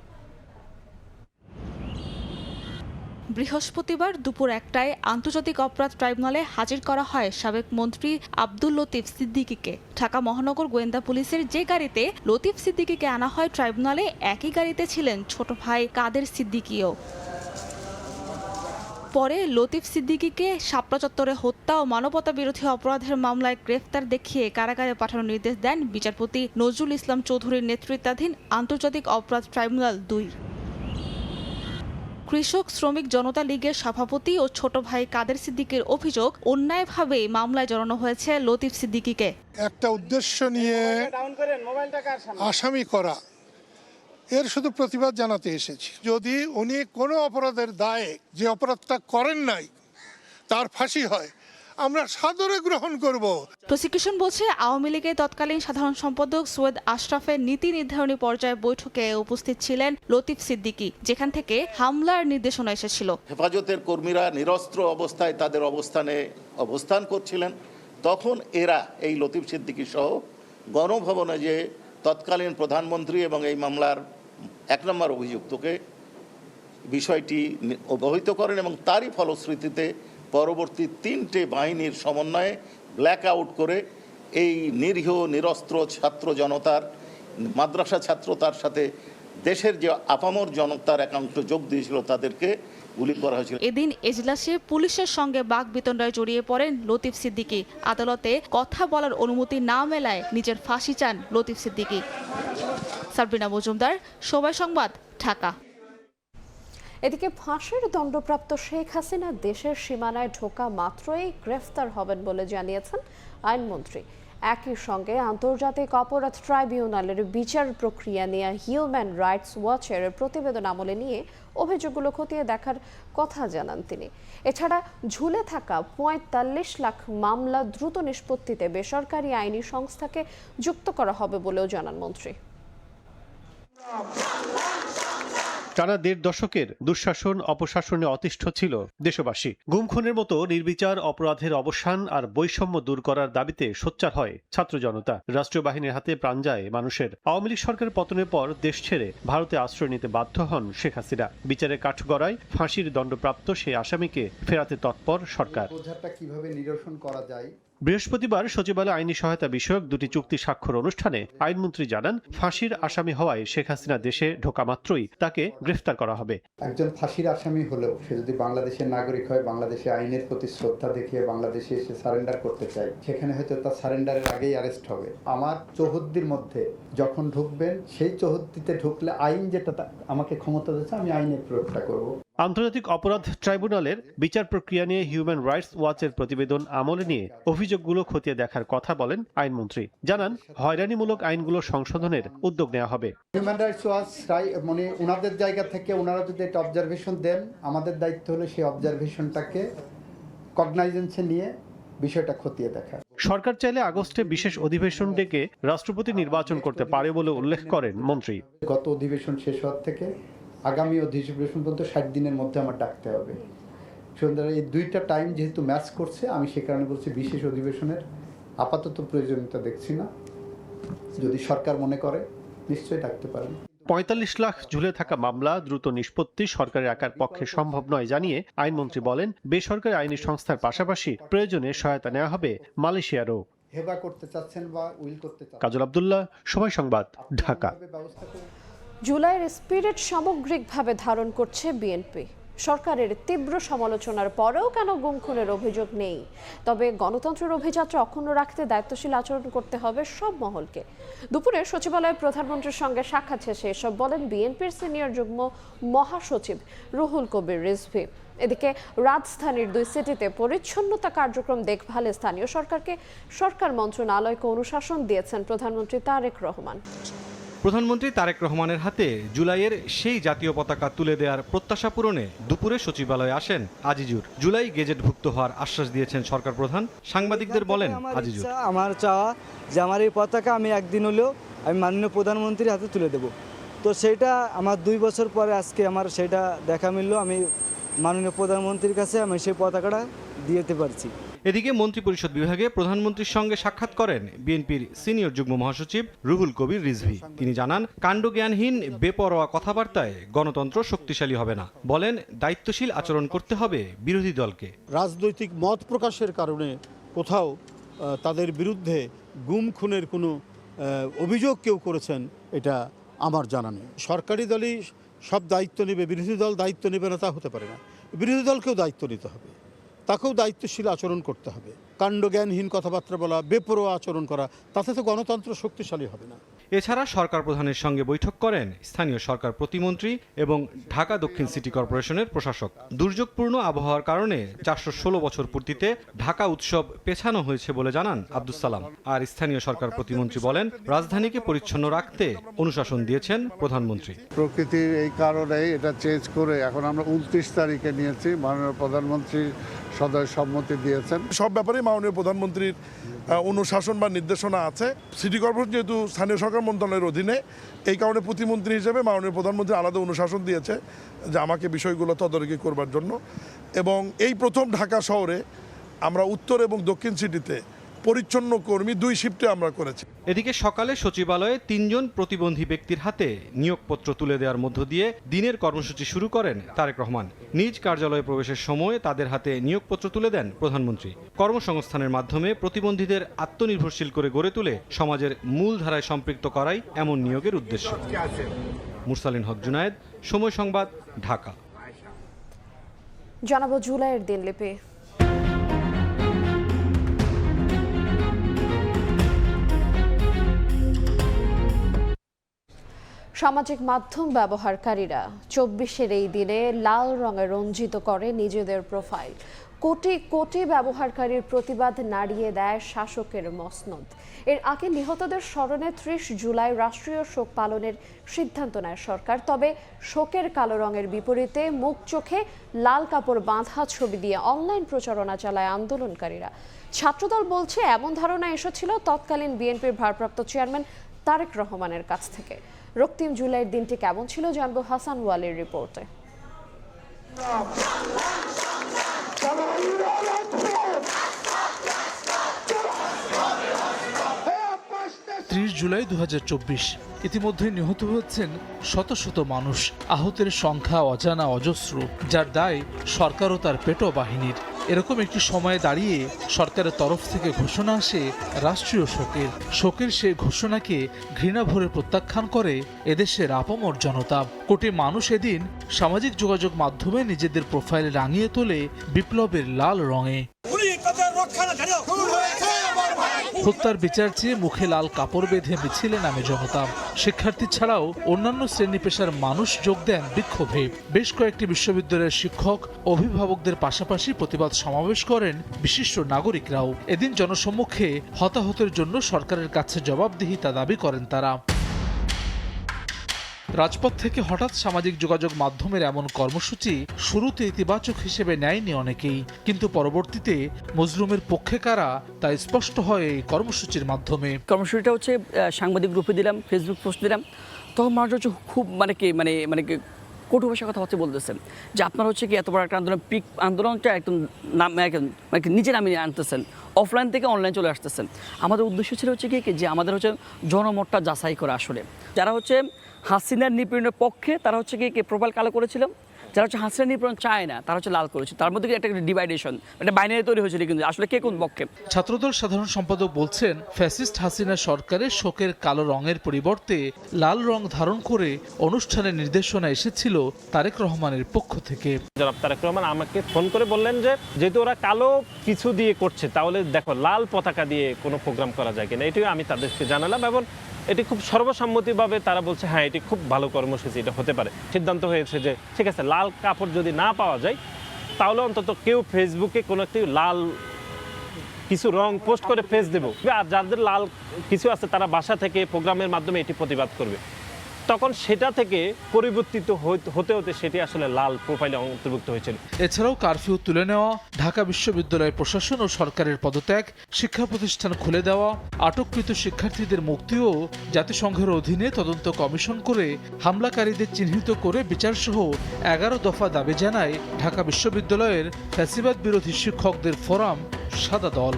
বৃহস্পতিবার দুপুর 1টায় আন্তর্জাতিক অপরাধ ট্রাইব্যুনালে হাজির করা হয় সাবেক মন্ত্রী আব্দুল লতিফ সিদ্দিকীকে। ঢাকা মহানগর গোয়েন্দা পুলিশের যে গাড়িতে লতিফ সিদ্দিকীকে আনা হয় ট্রাইব্যুনালে, একই গাড়িতে ছিলেন ছোট ভাই কাদের সিদ্দিকীও। পরে লতিফ সিদ্দিকীকে শাপলা চত্বরে হত্যা ও মানবতা বিরোধী অপরাধের মামলায় গ্রেফতার দেখিয়ে কারাগারে পাঠানোর নির্দেশ দেন বিচারপতি নজরুল ইসলাম চৌধুরীর নেতৃত্বাধীন আন্তর্জাতিক অপরাধ ট্রাইব্যুনাল 2। কৃষক শ্রমিক জনতা লীগের সভাপতি ও ছোট ভাই কাদের সিদ্দিকীর অভিযোগ, অন্যায়ভাবে মামলায় জড়ানো হয়েছে লতিফ সিদ্দিকীকে। একটা উদ্দেশ্য নিয়ে আসামি করা, এর শুধু প্রতিবাদ জানাতে এসেছি। যদি উনি কোনো অপরাধের দায়ে যে অপরাধটা করেন নাই তার ফাঁসি হয়, আমরা সাদরে গ্রহণ করব। প্রসিকিউশন বলছে, আওয়ামী লীগের তৎকালীন সাধারণ সম্পাদক সৈয়দ আশরাফের নীতি নির্ধারণী পর্যায়ে বৈঠকে উপস্থিত ছিলেন লতিফ সিদ্দিকী, যেখান থেকে হামলার নির্দেশনা এসেছিল। হেফাজতের কর্মীরা নিরস্ত্র অবস্থায় তাদের অবস্থান করছিলেন, তখন এরা এই লতিফ সিদ্দিকী সহ গণভবনে যে তৎকালীন প্রধানমন্ত্রী এবং এই মামলার 1 নম্বর অভিযুক্তকে বিষয়টি অবহিত করেন এবং তারই ফলশ্রুতিতে পরবর্তী 3টে বাহিনীর সমন্বয়ে ব্ল্যাক আউট করে এই নিরীহ নিরস্ত্র ছাত্র জনতার, মাদ্রাসা ছাত্র, তার সাথে দেশের যে আপামর জনতার একাংশ যোগ দিয়েছিল তাদেরকে গুলি করা হয়েছিল। এদিন এজলাসে পুলিশের সঙ্গে বাকবিতণ্ডায় জড়িয়ে পড়েন লতিফ সিদ্দিকী। আদালতে কথা বলার অনুমতি না মেলায় নিজের ফাঁসি চান লতিফ সিদ্দিকী। সাবরিনা মজুমদার, সময় সংবাদ, ঢাকা। এদিকে ফাঁসির দণ্ডপ্রাপ্ত শেখ হাসিনা দেশের সীমানায় ঢোকা মাত্রই গ্রেফতার হবেন বলে জানিয়েছেন আইনমন্ত্রী। একই সঙ্গে আন্তর্জাতিক অপরাধ ট্রাইব্যুনালের বিচার প্রক্রিয়া নিয়ে হিউম্যান রাইটস ওয়াচের প্রতিবেদন আমলে নিয়ে অভিযোগগুলো খতিয়ে দেখার কথা জানান তিনি। এছাড়া ঝুলে থাকা ৪৫ লাখ মামলা দ্রুত নিষ্পত্তিতে বেসরকারি আইনি সংস্থাকে যুক্ত করা হবে বলেও জানান মন্ত্রী। টানা ১.৫ দশকের দুঃশাসন অপশাসনে অতিষ্ঠ ছিল দেশবাসী। গুমখুনের মতো নির্বিচার অপরাধের অবসান আর বৈষম্য দূর করার দাবিতে সোচ্চার হয় ছাত্র জনতা। রাষ্ট্রীয় বাহিনীর হাতে প্রাণ যায় মানুষের। আওয়ামী লীগ সরকারের পতনের পর দেশ ছেড়ে ভারতে আশ্রয় নিতে বাধ্য হন শেখ হাসিনা। বিচারের কাঠগড়ায় ফাঁসির দণ্ডপ্রাপ্ত সেই আসামিকে ফেরাতে তৎপর সরকার। কিভাবে নিরসন করা যায়। বৃহস্পতিবার সচিবালয়ে আইনি সহায়তা বিষয়ক 2টি চুক্তি স্বাক্ষর অনুষ্ঠানে আইনমন্ত্রী জানান, ফাঁসির আসামি হওয়ায় শেখ হাসিনা দেশে ঢোকা মাত্রই তাকে গ্রেফতার করা হবে। একজন ফাঁসির আসামি হলেও সে যদি বাংলাদেশের নাগরিক হয়, বাংলাদেশে আইনের প্রতি শ্রদ্ধা দেখিয়ে বাংলাদেশে এসে সারেন্ডার করতে চায়, সেখানে হয়তো তার সারেন্ডারের আগেই অ্যারেস্ট হবে। আমার চৌহদ্দির মধ্যে যখন ঢুকবেন, সেই চৌহদ্দিতে ঢুকলে আইন যেটা আমাকে ক্ষমতা দিচ্ছে, আমি আইনের প্রয়োগটা করব। আন্তর্জাতিক অপরাধ ট্রাইব্যুনালের বিচার প্রক্রিয়া নিয়ে হিউম্যান রাইটস ওয়াচের প্রতিবেদন আমলে নিয়ে অভিযোগগুলো খতিয়ে দেখার কথা বলেন আইনমন্ত্রী। জানান, হয়রানিমূলক আইনগুলো সংশোধনের উদ্যোগ নেওয়া হবে। হিউম্যান রাইটস ওয়াচ মানে ওনাদের জায়গা থেকে ওনারা যদি একটা অবজারভেশন দেন, আমাদের দায়িত্ব হলো সেই অবজারভেশনটাকে কগনাইজেন্সে নিয়ে বিষয়টা খতিয়ে দেখা। সরকার চাইলে আগস্টে বিশেষ অধিবেশন ডেকে রাষ্ট্রপতি নির্বাচন করতে পারে বলে উল্লেখ করেন মন্ত্রী। গত অধিবেশন শেষ হওয়ার থেকে আগামী অধিবেশন পর্যন্ত 60 দিনের মধ্যে আমার ডাকতে হবে। সুতরাং এই 2টা টাইম যেহেতু ম্যাচ করছে, আমি সে কারণে বলছি বিশেষ অধিবেশনের আপাতত প্রয়োজনীয়তা দেখছি না। যদি সরকার মনে করে নিশ্চয়ই ডাকতে পারেন। ৪৫ লাখ ঝুলে থাকা মামলা দ্রুত নিষ্পত্তি সরকারের একার পক্ষে সম্ভব নয় জানিয়ে আইনমন্ত্রী বলেন, বেসরকারি আইনি সংস্থার পাশাপাশি প্রয়োজনে সহায়তা নেওয়া হবে মালয়েশিয়ারও। হেবা করতে চাচ্ছেন বা উইল করতে চাচ্ছেন। কাজল আব্দুল্লাহ, সময় সংবাদ, ঢাকা। জুলাইয়ের স্পিরিট সামগ্রিকভাবে ধারণ করছে বিএনপি। সরকারের তীব্র সমালোচনার পরেও কেন গুমখুনের অভিযোগ নেই? তবে গণতন্ত্রের অভিযাত্রা অক্ষুণ্ণ রাখতে দায়িত্বশীল আচরণ করতে হবে সব মহলকে। দুপুরে সচিবালয়ে প্রধানমন্ত্রীর সঙ্গে সাক্ষাৎ শেষে এসব বলেন বিএনপির সিনিয়র যুগ্ম মহাসচিব রুহুল কবির রিজভী। এদিকে রাজধানীর 2 সিটিতে পরিচ্ছন্নতা কার্যক্রম দেখভালে স্থানীয় সরকারকে সরকার মন্ত্রণালয়কে অনুশাসন দিয়েছেন প্রধানমন্ত্রী তারেক রহমান। প্রধানমন্ত্রী তারেক রহমানের হাতে জুলাইয়ের সেই জাতীয় পতাকা তুলে দেওয়ার প্রত্যাশা পূরণে দুপুরে সচিবালয়ে আসেন আজিজুর। জুলাই গেজেটভুক্ত হওয়ার আশ্বাস দিয়েছেন সরকার প্রধান। সাংবাদিকদের বলেন আজিজুর, আমার চাওয়া যে আমার এই পতাকা আমি একদিন হলেও আমি মাননীয় প্রধানমন্ত্রীর হাতে তুলে দেব। তো সেইটা আমার 2 বছর পরে আজকে আমার সেটা দেখা মিলল। আমি মাননীয় প্রধানমন্ত্রীর কাছে আমি সেই পতাকাটা দিতে পারছি। এদিকে মন্ত্রিপরিষদ বিভাগে প্রধানমন্ত্রীর সঙ্গে সাক্ষাৎ করেন বিএনপির সিনিয়র যুগ্ম মহাসচিব রুহুল কবির রিজভী। তিনি জানান, কাণ্ডজ্ঞানহীন বেপরোয়া কথাবার্তায় গণতন্ত্র শক্তিশালী হবে না। বলেন, দায়িত্বশীল আচরণ করতে হবে বিরোধী দলকে। রাজনৈতিক মত প্রকাশের কারণে কোথাও তাদের বিরুদ্ধে গুম খুনের কোনো অভিযোগ কেউ করেছেন এটা আমার জানা নেই। সরকারি দলই সব দায়িত্ব নেবে, বিরোধী দল দায়িত্ব নেবে না তা হতে পারে না। বিরোধী দলকেও দায়িত্ব নিতে হবে, তাকেও দায়িত্বশীল আচরণ করতে হবে। কাণ্ডজ্ঞানহীন কথাবার্তা বলা, বেপরোয়া আচরণ করা, তাতে তো গণতন্ত্র শক্তিশালী হবে না। এছাড়া সরকার প্রধানের সঙ্গে বৈঠক করেন স্থানীয় সরকার প্রতিমন্ত্রী এবং ঢাকা দক্ষিণ সিটি কর্পোরেশনের প্রশাসক। দুর্যোগপূর্ণ আবহাওয়ার কারণে 416 বছর পূর্তিতে ঢাকা উৎসব পেছানো হয়েছে বলে জানান আব্দুস সালাম। আর স্থানীয় সরকার প্রতিমন্ত্রী বলেন, রাজধানীকে পরিচ্ছন্ন রাখতে অনুশাসন দিয়েছেন প্রধানমন্ত্রী। প্রকৃতির এই কারণেই এটা চেঞ্জ করে এখন আমরা 29 তারিখে নিয়েছি। মাননীয় প্রধানমন্ত্রী সদয় সম্মতি দিয়েছেন। সব ব্যাপারে মাননীয় প্রধানমন্ত্রীর অনুশাসন বা নির্দেশনা আছে। সিটি কর্পোরেশন যেহেতু স্থানীয় সরকার মন্ত্রণালয়ের অধীনে, এই কারণে প্রতিমন্ত্রী হিসেবে মাননীয় প্রধানমন্ত্রী আলাদা অনুশাসন দিয়েছে যে আমাকে বিষয়গুলো তদারকি করবার জন্য। এবং এই প্রথম ঢাকা শহরে আমরা উত্তর এবং দক্ষিণ সিটিতে পরিচ্ছন্ন কর্মী 2 শিফটে আমরা করেছি। এদিকে সকালে সচিবালয়ে 3 জন প্রতিবন্ধী ব্যক্তির হাতে নিয়োগপত্র তুলে দেওয়ার মধ্য দিয়ে দিনের কর্মসূচি শুরু করেন তারেক রহমান। নিজ কার্যালয়ে প্রবেশের সময় তাদের হাতে নিয়োগপত্র তুলে দেন প্রধানমন্ত্রী। কর্মসংস্থানের মাধ্যমে প্রতিবন্ধীদের আত্মনির্ভরশীল করে গড়ে তুলে সমাজের মূল ধারায় সম্পৃক্ত করাই এমন নিয়োগের উদ্দেশ্য। মুরসালিন হক জুনায়েদ, সময় সংবাদ, ঢাকা। জানাবো জুলাইয়ের দিনলিপি। সামাজিক মাধ্যম ব্যবহারকারীরা 24-এর এই দিনে লাল রঙে রঞ্জিত করে নিজেদের প্রোফাইল। কোটি কোটি ব্যবহারকারীর প্রতিবাদ নাড়িয়ে দেয় শাসকের মসনদ। এর আগে নিহতদের স্মরণে 30 জুলাই রাষ্ট্রীয় শোক পালনের সিদ্ধান্ত নেয় সরকার। তবে শোকের কালো রঙের বিপরীতে মুখ চোখে লাল কাপড় বাঁধা ছবি দিয়ে অনলাইন প্রচারণা চালায় আন্দোলনকারীরা। ছাত্রদল বলছে, এমন ধারণা এসেছিল তৎকালীন বিএনপির ভারপ্রাপ্ত চেয়ারম্যান তারেক রহমানের কাছ থেকে। রক্তিম জুলাইয়ের দিনটি কেমন ছিল জানবো হাসান ওয়ালির রিপোর্টে। 30 জুলাই 2024। ইতিমধ্যে নিহত হয়েছেন শত শত মানুষ। আহতের সংখ্যা অজানা অজস্র, যার দায় সরকার ও তার পেটো বাহিনীর। এরকম একটি সময়ে দাঁড়িয়ে সরকারের তরফ থেকে ঘোষণা আসে রাষ্ট্রীয় শোকের সেই ঘোষণাকে ঘৃণা ভরে প্রত্যাখ্যান করে এদেশের আপামর জনতা। কোটি মানুষ এদিন সামাজিক যোগাযোগ মাধ্যমে নিজেদের প্রোফাইল রাঙিয়ে তোলে বিপ্লবের লাল রঙে। হত্যার বিচার চেয়ে মুখে লাল কাপড় বেঁধে মিছিলে নামে জনতা। শিক্ষার্থী ছাড়াও অন্যান্য শ্রেণী পেশার মানুষ যোগ দেন বিক্ষোভে। বেশ কয়েকটি বিশ্ববিদ্যালয়ের শিক্ষক, অভিভাবকদের পাশাপাশি প্রতিবাদ সমাবেশ করেন বিশিষ্ট নাগরিকরাও। এদিন জনসম্মুখে হতাহতের জন্য সরকারের কাছে জবাবদিহিতা দাবি করেন তারা। রাজপথ থেকে হঠাৎ সামাজিক যোগাযোগ মাধ্যমের এমন কর্মসূচি শুরুতে ইতিবাচক হিসেবে নেয়নি অনেকেই, কিন্তু পরবর্তীতে মজলুমের পক্ষে কারা তা স্পষ্ট হয় এই কর্মসূচির মাধ্যমে। কর্মসূচিটা হচ্ছে সাংবাদিক গ্রুপে দিলাম, ফেসবুক পোস্ট দিলাম, তখন মানুষ হচ্ছে খুব মানে কটু ভাষার কথা হচ্ছে বলতেছেন যে আপনারা হচ্ছে কি এত বড় একটা আন্দোলন, পিক আন্দোলনটা একদম নিজে নামিয়ে আনতেছেন, অফলাইন থেকে অনলাইন চলে আসতেছেন। আমাদের উদ্দেশ্য ছিল হচ্ছে কি যে আমাদের হচ্ছে জনমতটা যাচাই করা। আসলে যারা হচ্ছে হাসিনার নিপীড়নের পক্ষে তারা হচ্ছে কি প্রোফাইল কালো করেছিল, যারা হচ্ছে হাসিনার নিপীড়ন চায় না তারা হচ্ছে লাল করেছিল। তার মধ্যে একটা ডিভাইডেশন, একটা বাইনারি তৈরি হয়েছিল, কিন্তু আসলে কে কোন পক্ষে। ছাত্রদল সাধারণ সম্পাদক বলছেন, ফ্যাসিস্ট হাসিনা সরকারের শোকের কালো রঙের পরিবর্তে লাল রং ধারণ করে অনুষ্ঠানের নির্দেশনা এসেছিল তারেক রহমানের পক্ষ থেকে। জনাব তারেক রহমান আমাকে ফোন করে বললেন যে যেহেতু ওরা কালো কিছু দিয়ে করছে, তাহলে দেখো লাল পতাকা দিয়ে কোনো প্রোগ্রাম করা যায় কিনা। এটিও আমি তাদেরকে জানালাম এবং এটি খুব সর্বসম্মতিভাবে তারা বলছে হ্যাঁ এটি খুব ভালো কর্মসূচি, এটা হতে পারে। সিদ্ধান্ত হয়েছে যে ঠিক আছে, লাল কাপড় যদি না পাওয়া যায় তাহলে অন্তত কেউ ফেসবুকে কোনো একটি লাল কিছু রং পোস্ট করে ফেস দেব, আর যাদের লাল কিছু আছে তারা বাসা থেকে প্রোগ্রামের মাধ্যমে এটি প্রতিবাদ করবে। তখন সেটা থেকে পরিবর্তিত হতে হতে সেটি আসলে লাল প্রোফাইলে অন্তর্ভুক্ত হয়েছিল। এছাড়াও কারফিউ তুলে নেওয়া, ঢাকা বিশ্ববিদ্যালয় প্রশাসন ও সরকারের পদত্যাগ, শিক্ষা প্রতিষ্ঠান খুলে দেওয়া, আটককৃত শিক্ষার্থীদের মুক্তিও জাতিসংঘের অধীনে তদন্ত কমিশন করে হামলাকারীদের চিহ্নিত করে বিচারসহ 11 দফা দাবি জানায় ঢাকা বিশ্ববিদ্যালয়ের ফ্যাসিবাদ বিরোধী শিক্ষকদের ফোরাম সাদা দল।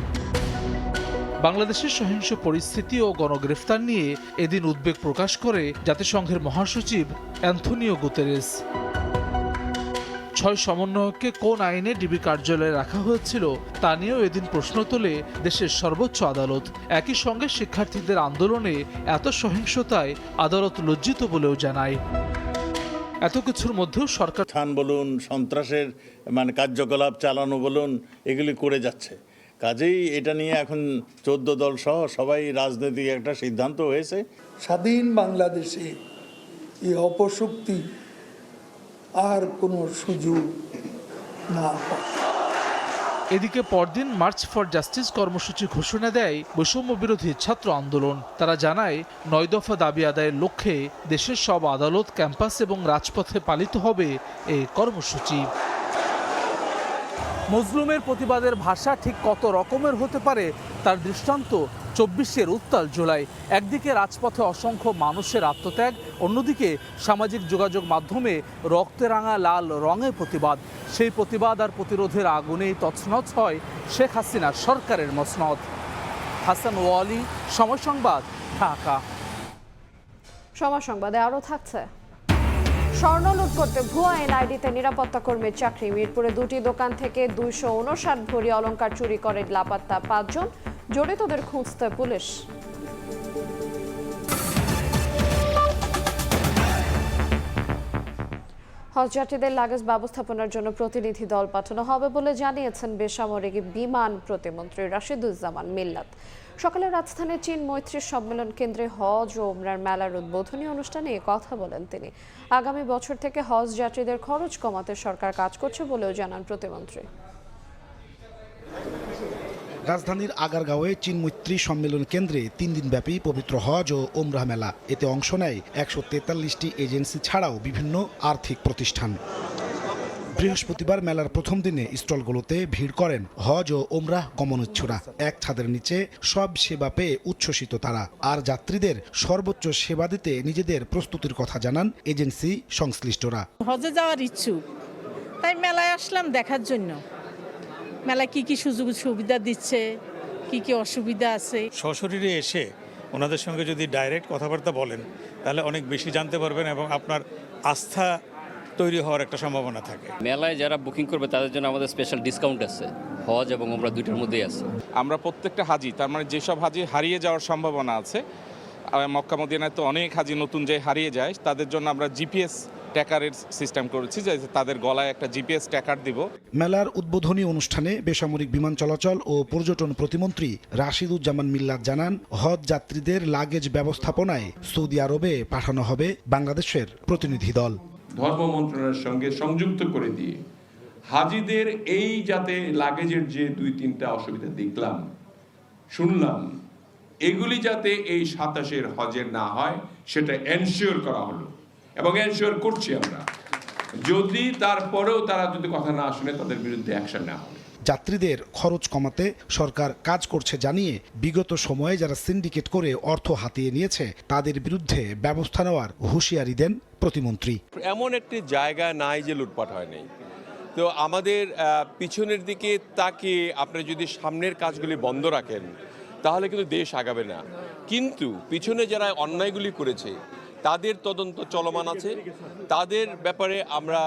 বাংলাদেশের সহিংস পরিস্থিতি ও গণগ্রেফতার নিয়ে এদিন উদ্বেগ প্রকাশ করে জাতিসংঘের মহাসচিব অ্যান্থনিও গুতেরেস। 6 সমন্বয়ককে কোন আইনে ডিবি কার্যালয়ে রাখা হয়েছিল তা নিয়েও এদিন প্রশ্ন তোলে দেশের সর্বোচ্চ আদালত। একই সঙ্গে শিক্ষার্থীদের আন্দোলনে এত সহিংসতায় আদালত লজ্জিত বলেও জানায়। এত কিছুর মধ্যেও সরকার বলুন, সন্ত্রাসের কার্যকলাপ চালানো বলুন, এগুলি করে যাচ্ছে। কাজেই এটা নিয়ে এখন 14 দল সহ সবাই রাজনৈতিক একটা সিদ্ধান্ত হয়েছে। স্বাধীন বাংলাদেশে এই অপশক্তি আর কোনো সুযোগ না পায়। এদিকে পরদিন মার্চ ফর জাস্টিস কর্মসূচি ঘোষণা দেয় বৈষম্য বিরোধী ছাত্র আন্দোলন। তারা জানায় 9 দফা দাবি আদায়ের লক্ষ্যে দেশের সব আদালত, ক্যাম্পাস এবং রাজপথে পালিত হবে এই কর্মসূচি। মজলুমের প্রতিবাদের ভাষা ঠিক কত রকমের হতে পারে তার দৃষ্টান্ত 24-এর উত্তাল জুলাই। একদিকে রাজপথে অসংখ্য মানুষের আত্মত্যাগ, অন্যদিকে সামাজিক যোগাযোগ মাধ্যমে রক্তে রাঙা লাল রঙের প্রতিবাদ। সেই প্রতিবাদ আর প্রতিরোধের আগুনেই তছনছ হয় শেখ হাসিনার সরকারের মসনদ। হাসান ওয়ালি, সময় সংবাদ, ঢাকা। সময় সংবাদে আরও থাকছে। স্বর্ণ লুট করতে ভুয়া এনআইডিতে নিরাপত্তা কর্মীর চাকরি। মিরপুরে 2টি দোকান থেকে 259 ভরি অলংকার চুরি করে লাপাত্তা 5 জন। জড়িতদের খুঁজতে পুলিশ। হজযাত্রীদের লাগেজ ব্যবস্থাপনার জন্য প্রতিনিধি দল পাঠানো হবে বলে জানিয়েছেন বেসামরিক বিমান প্রতিমন্ত্রী রাশিদুজ্জামান মিল্লাত। সকালে রাজধানীর চীন মৈত্রী সম্মেলন কেন্দ্রে হজ ও ওমরার মেলার উদ্বোধনী অনুষ্ঠানে কথা বলেন তিনি। আগামী বছর থেকে হজ যাত্রীদের খরচ কমাতে সরকার কাজ করছে বলেও জানান প্রতিমন্ত্রী। রাজধানীর আগারগাঁওয়ে চীন মৈত্রী সম্মেলন কেন্দ্রে 3 দিনব্যাপী পবিত্র হজ ও ওমরাহ মেলা। এতে অংশ নেয় 143টি এজেন্সি ছাড়াও বিভিন্ন আর্থিক প্রতিষ্ঠান। বৃহস্পতিবার মেলার প্রথম দিনে স্টলগুলোতে ভিড় করেন হজ ও ওমরাহ গমনোচ্ছুরা। এক ছাদের নিচে সব সেবা পেয়ে উচ্ছ্বসিত তারা। আর যাত্রীদের সর্বোচ্চ সেবা দিতে নিজেদের প্রস্তুতির কথা জানান এজেন্সি সংশ্লিষ্টরা। হজে যাওয়ার ইচ্ছুক, তাই মেলায় আসলাম দেখার জন্য। মেলায় কি কি সুযোগ সুবিধা দিচ্ছে, কি কি অসুবিধা আছে। সশরীরে এসে ওনাদের সঙ্গে যদি ডাইরেক্ট কথাবার্তা বলেন তাহলে অনেক বেশি জানতে পারবেন এবং আপনার আস্থা তৈরি হওয়ার একটা সম্ভাবনা থাকে। মেলায় যারা বুকিং করবে তাদের জন্য আমাদের স্পেশাল ডিসকাউন্ট আছে, হজ এবং ওমরাহ দুইটার মধ্যেই আছে। আমরা প্রত্যেকটা হাজি, তার মানে যেসব হাজি হারিয়ে যাওয়ার সম্ভাবনা আছে, মক্কা মদিনায় তো অনেক হাজি নতুন যে হারিয়ে যায়, তাদের জন্য আমরা জিপিএস ট্র্যাকারের সিস্টেম করেছি, যে তাদের গলায় একটা জিপিএস ট্র্যাকার দিব। মেলার উদ্বোধনী অনুষ্ঠানে বেসামরিক বিমান চলাচল ও পর্যটন প্রতিমন্ত্রী রাশিদুজ্জামান মিল্লাত জানান, হজ যাত্রীদের লাগেজ ব্যবস্থাপনায় সৌদি আরবে পাঠানো হবে বাংলাদেশের প্রতিনিধি দল। ধর্ম মন্ত্রণালয়ের সঙ্গে সংযুক্ত করে দিয়ে হাজিদের এই যাতে লাগেজের যে 2-3টা অসুবিধা দেখলাম, শুনলাম, এগুলি যাতে এই 27-এর হজের না হয় সেটা এনশিওর করা হলো এবং এনশিওর করছি আমরা। যদি তারপরেও তারা যদি কথা না শুনে তাদের বিরুদ্ধে অ্যাকশন নেওয়া হবে। যাত্রীদের খরচ কমাতে সরকার কাজ করছে জানিয়ে বিগত সময়ে যারা সিন্ডিকেট করে অর্থ হাতিয়ে নিয়েছে তাদের বিরুদ্ধে ব্যবস্থা নেওয়ার হুঁশিয়ারি দেন প্রতিমন্ত্রী। এমন একটি জায়গা নাই যে লুটপাট হয় নাই। তো আমাদের পিছনের দিকে তাকিয়ে আপনি যদি সামনের কাজগুলি বন্ধ রাখেন তাহলে কিন্তু দেশ আগাবে না। কিন্তু পিছনে যারা অন্যায়গুলি করেছে তাদের তদন্ত চলমান আছে, তাদের ব্যাপারে আমরা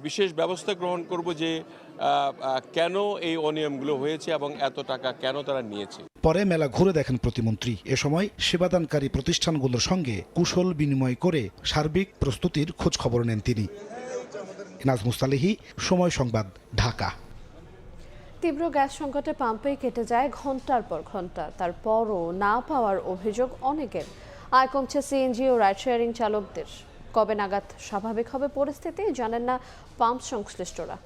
বিশেষ ব্যবস্থা গ্রহণ করব যে কেন এই অনিয়মগুলো হয়েছে এবং এত টাকা কেন তারা নিয়েছে। পরে মেলা ঘুরে দেখেন প্রতিমন্ত্রী। এ সময় সেবাদানকারী প্রতিষ্ঠানগুলোর সঙ্গে কুশল বিনিময় করে সার্বিক প্রস্তুতির খোঁজ খবর নেন তিনি। নাজমুস সালেহী, সময় সংবাদ, ঢাকা। তীব্র গ্যাস সংকটে পাম্পেই কেটে যায় ঘন্টার পর ঘন্টা, তারপরও না পাওয়ার অভিযোগ অনেকের। আয় কমছে সিএনজি ও রাইড শেয়ারিং চালকদের। কবে নাগাদ স্বাভাবিক হবে পরিস্থিতি জানেন না পাম্প সংশ্লিষ্টরা।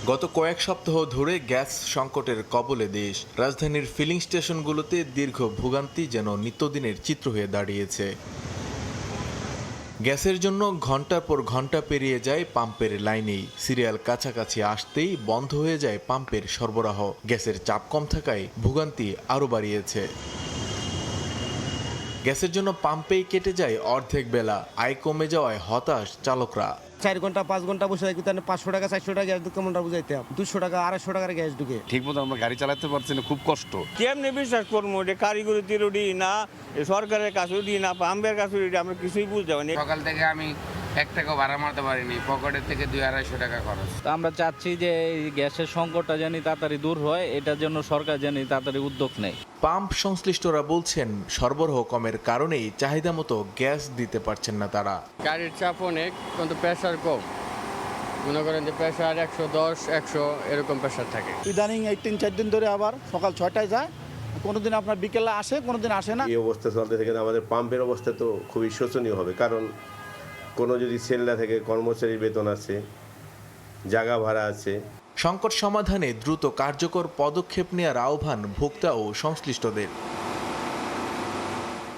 গত কয়েক সপ্তাহ ধরে গ্যাস সংকটের কবলে দেশ। রাজধানীর ফিলিং স্টেশনগুলোতে দীর্ঘ ভোগান্তি যেন নিত্যদিনের চিত্র হয়ে দাঁড়িয়েছে। গ্যাসের জন্য ঘন্টার পর ঘন্টা পেরিয়ে যায় পাম্পের লাইনেই। সিরিয়াল কাছাকাছি আসতেই বন্ধ হয়ে যায় পাম্পের সরবরাহ। গ্যাসের চাপ কম থাকায় ভোগান্তি আরও বাড়িয়েছে। গ্যাসের জন্য পাম্পেই কেটে যায় অর্ধেক বেলা। আয় কমে যাওয়ায় হতাশ চালকরা। 4 ঘন্টা 5 ঘন্টা বসে থাকি, তাহলে 500 টাকা 400 টাকা গ্যাস কেমনটা বুঝাইতে 200 টাকা 250 টাকার গ্যাস ঢুকে ঠিক মতো আমরা গাড়ি চালাতে পারছি না, খুব কষ্ট। কেমনে বিশ্বাস করবো? এটা কারিগরি তিরুডি না সরকারের কাছে উঠি না পাম্পের কাছে উঠি, আমরা কিছুই বুঝতে পারিনি। সকাল থেকে আমি 1 টাকা ভাড়া মারতে পারিনি, পকেটের থেকে 200-250 টাকা খরচ। আমরা চাচ্ছি যে এই গ্যাসের সংকটটা জানি তাড়াতাড়ি দূর হয়, এটার জন্য সরকার জানি তাড়াতাড়ি উদ্যোগ নেয়। পাম্প সংশ্লিষ্টরা বলছেন সরবরাহ কমের কারণেই চাহিদা মতো গ্যাস দিতে পারছেন না তারা। গাড়ির চাপ অনেক, কিন্তু প্রেশার কম। মনে করেন যে প্রেশার 110-100 এরকম প্রেশার থাকে। ইদানিং এই 3-4 দিন ধরে আবার সকাল 6টায় যায়, কোনোদিন আপনার বিকেলে আসে, কোনোদিন আসে না। এই অবস্থা চলতে থেকে আমাদের পাম্পের অবস্থা তো খুবই শোচনীয় হবে, কারণ কোনো যদি সেল না থাকে, কর্মচারীর বেতন আছে, জায়গা ভাড়া আছে। সংকট সমাধানে দ্রুত কার্যকর পদক্ষেপ নেওয়ার আহ্বান ভোক্তা ও সংশ্লিষ্টদের।